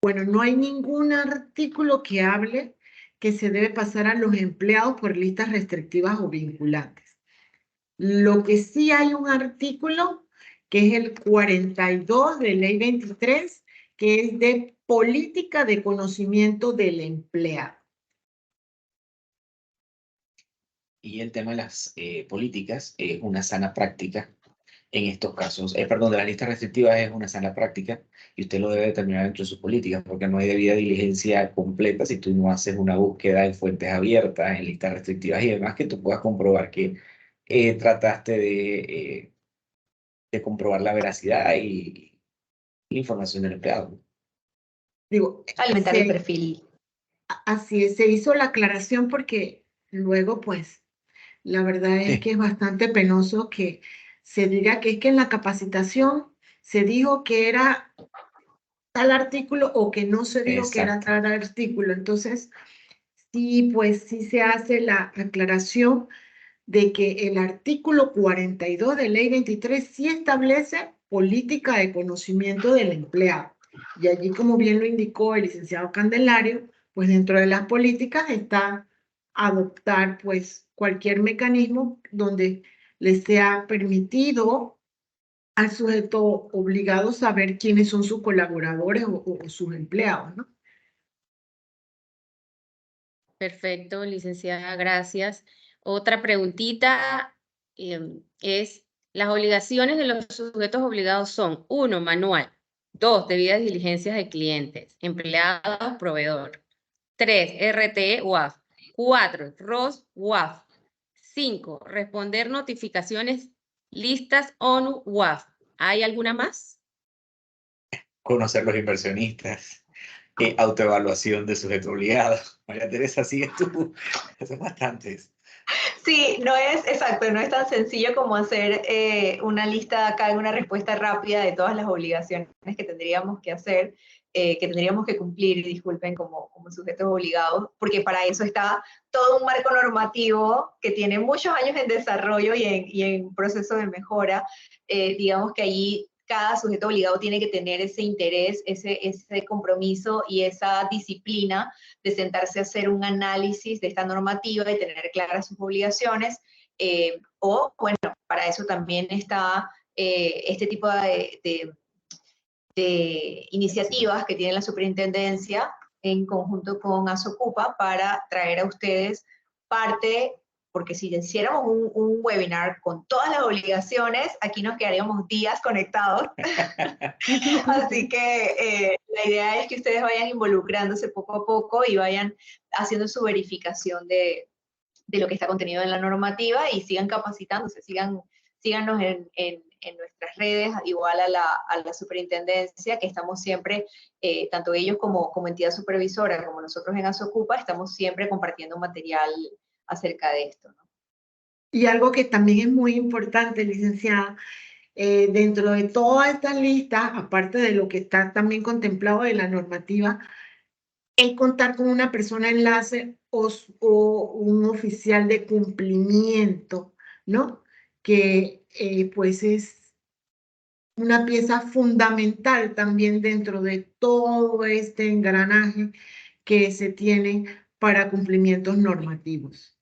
Bueno, no hay ningún artículo que hable que se debe pasar a los empleados por listas restrictivas o vinculantes. Lo que sí hay un artículo, que es el 42 de Ley 23, que es de política de conocimiento del empleado.
Y el tema de las políticas es una sana práctica en estos casos. Perdón, de las listas restrictivas es una sana práctica y usted lo debe determinar dentro de sus políticas, porque no hay debida diligencia completa si tú no haces una búsqueda en fuentes abiertas, en listas restrictivas y demás, que tú puedas comprobar que trataste de comprobar la veracidad y la información del empleado.
Digo,
Alimentar el perfil.
así es, se hizo la aclaración porque luego, pues, la verdad es que es bastante penoso que se diga que es que en la capacitación se dijo que era tal artículo o que no se dijo que era tal artículo. Entonces, sí, pues sí se hace la aclaración de que el artículo 42 de Ley 23 sí establece política de conocimiento del empleado. Y allí, como bien lo indicó el licenciado Candelario, pues dentro de las políticas está adoptar pues cualquier mecanismo donde le sea permitido al sujeto obligado saber quiénes son sus colaboradores o sus empleados, ¿no?
Perfecto, licenciada, gracias. Otra preguntita es, las obligaciones de los sujetos obligados son, 1, manual, 2, debidas diligencias de clientes, empleados, proveedor, 3, RTE, UAF, 4, ROS, UAF, 5, responder notificaciones, listas, ONU, UAF. ¿Hay alguna más?
Conocer los inversionistas, autoevaluación de sujeto obligado. María Teresa, sigues tú. Son bastantes.
Sí, no es exacto, no es tan sencillo como hacer una lista acá en una respuesta rápida de todas las obligaciones que tendríamos que hacer, que tendríamos que cumplir, disculpen, como sujetos obligados, porque para eso está todo un marco normativo que tiene muchos años en desarrollo y en proceso de mejora. Digamos que allí cada sujeto obligado tiene que tener ese interés, ese compromiso y esa disciplina de sentarse a hacer un análisis de esta normativa y tener claras sus obligaciones, o bueno, para eso también está este tipo de iniciativas que tiene la superintendencia en conjunto con Asocupa para traer a ustedes parte, porque si hiciéramos un webinar con todas las obligaciones, aquí nos quedaríamos días conectados. Así que la idea es que ustedes vayan involucrándose poco a poco y vayan haciendo su verificación de lo que está contenido en la normativa y sigan capacitándose, síganos en nuestras redes, igual a la superintendencia, que estamos siempre, tanto ellos como entidad supervisora, como nosotros en Asocupa, estamos siempre compartiendo material acerca de esto, ¿no?
Y algo que también es muy importante, licenciada, dentro de todas estas listas, aparte de lo que está también contemplado de la normativa, es contar con una persona enlace o un oficial de cumplimiento, ¿no? Que pues es una pieza fundamental también dentro de todo este engranaje que se tiene para cumplimientos normativos.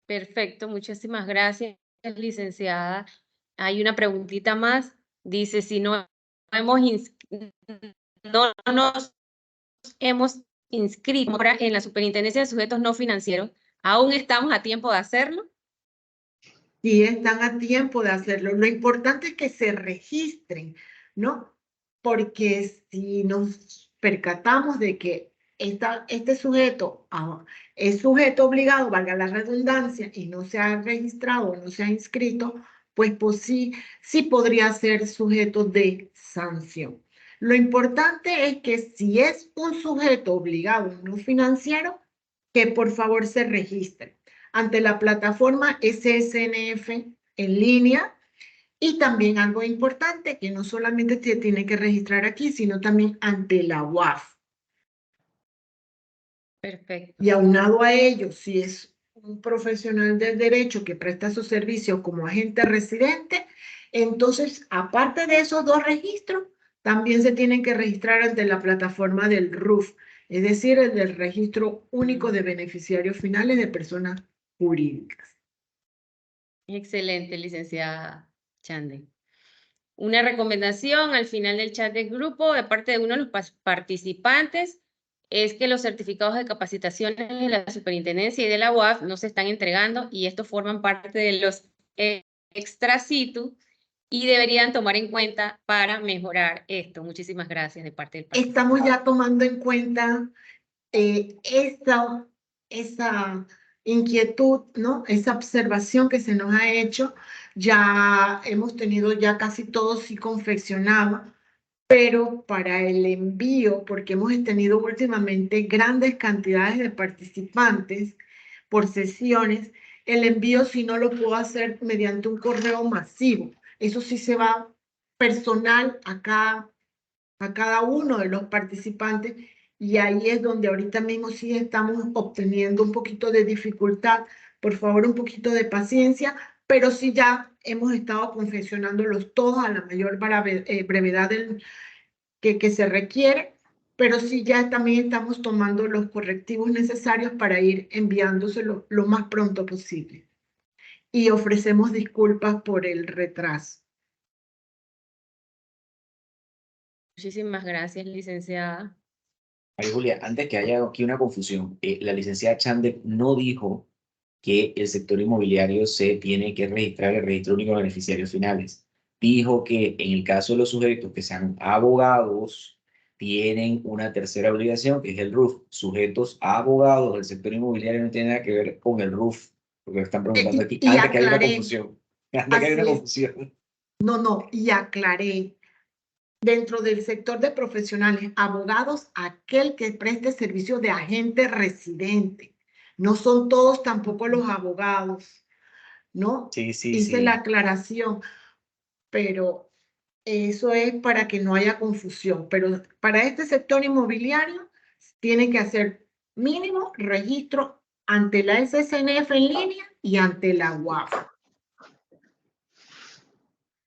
Perfecto, muchísimas gracias, licenciada. Hay una preguntita más. Dice, si no nos hemos inscrito ahora en la Superintendencia de Sujetos No Financieros, ¿aún estamos a tiempo de hacerlo?
Sí, están a tiempo de hacerlo. Lo importante es que se registren, ¿no? Porque si nos percatamos de que este sujeto es sujeto obligado, valga la redundancia, y no se ha registrado, no se ha inscrito, pues sí podría ser sujeto de sanción. Lo importante es que si es un sujeto obligado no financiero, que por favor se registre ante la plataforma SSNF en línea. Y también algo importante, que no solamente se tiene que registrar aquí, sino también ante la UAF.
Perfecto.
Y aunado a ello, si es un profesional del derecho que presta su servicio como agente residente, entonces, aparte de esos dos registros, también se tienen que registrar ante la plataforma del RUF, es decir, el del Registro Único de Beneficiarios Finales de Personas Jurídicas.
Excelente, licenciada Chande. Una recomendación al final del chat del grupo de parte de uno de los participantes es que los certificados de capacitación de la superintendencia y de la UAF no se están entregando y estos forman parte de los extra situ y deberían tomar en cuenta para mejorar esto. Muchísimas gracias de parte del participante.
Estamos ya tomando en cuenta esa inquietud, ¿no? Esa observación que se nos ha hecho. Ya hemos tenido ya casi todo sí confeccionado, pero para el envío, porque hemos tenido últimamente grandes cantidades de participantes por sesiones, el envío sí no lo puedo hacer mediante un correo masivo. Eso sí se va personal a cada uno de los participantes, y ahí es donde ahorita mismo sí estamos obteniendo un poquito de dificultad. Por favor, un poquito de paciencia, pero sí ya hemos estado confeccionándolos todos a la mayor brevedad que se requiere, pero sí ya también estamos tomando los correctivos necesarios para ir enviándoselo lo más pronto posible. Y ofrecemos disculpas por el retraso.
Muchísimas gracias, licenciada.
María Julia, antes que haya aquí una confusión, la licenciada Chande no dijo que el sector inmobiliario se tiene que registrar en el Registro Único de Beneficiarios Finales. Dijo que en el caso de los sujetos que sean abogados, tienen una tercera obligación, que es el RUF. Sujetos a abogados del sector inmobiliario no tiene nada que ver con el RUF, porque están preguntando aquí,
Y
antes que haya una
aclaré,
confusión. Antes que haya una
así es.
confusión.
No, y aclaré. Dentro del sector de profesionales, abogados, aquel que preste servicio de agente residente. No son todos tampoco los abogados, ¿no?
Sí, sí,
Hice la
sí.
aclaración, pero eso es para que no haya confusión. Pero para este sector inmobiliario, tiene que hacer mínimo registro ante la SSNF en línea y ante la UAF.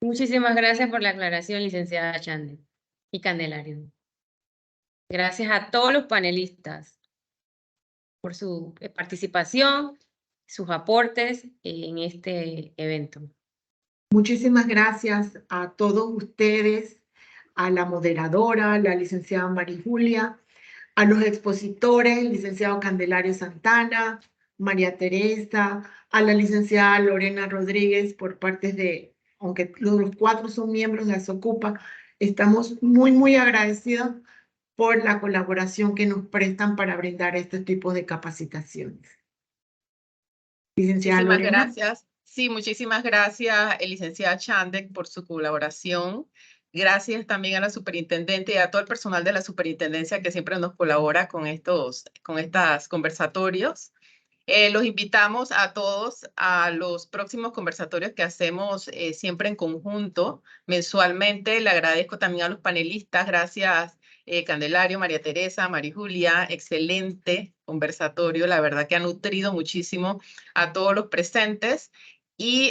Muchísimas gracias por la aclaración, licenciada Chande y Candelario. Gracias a todos los panelistas por su participación, sus aportes en este evento.
Muchísimas gracias a todos ustedes, a la moderadora, la licenciada María Julia, a los expositores, el licenciado Candelario Santana, María Teresa, a la licenciada Lorena Rodríguez por parte de, aunque los cuatro son miembros de Asocupa, estamos muy agradecidos por la colaboración que nos prestan para brindar este tipo de capacitaciones. Licenciada
Muchísimas
Lorena.
gracias. Sí, muchísimas gracias, licenciada Chandek, por su colaboración. Gracias también a la superintendente y a todo el personal de la superintendencia que siempre nos colabora con estos conversatorios. Los invitamos a todos a los próximos conversatorios que hacemos siempre en conjunto, mensualmente. Le agradezco también a los panelistas. Gracias, Candelario, María Teresa, María Julia. Excelente conversatorio. La verdad que ha nutrido muchísimo a todos los presentes. Y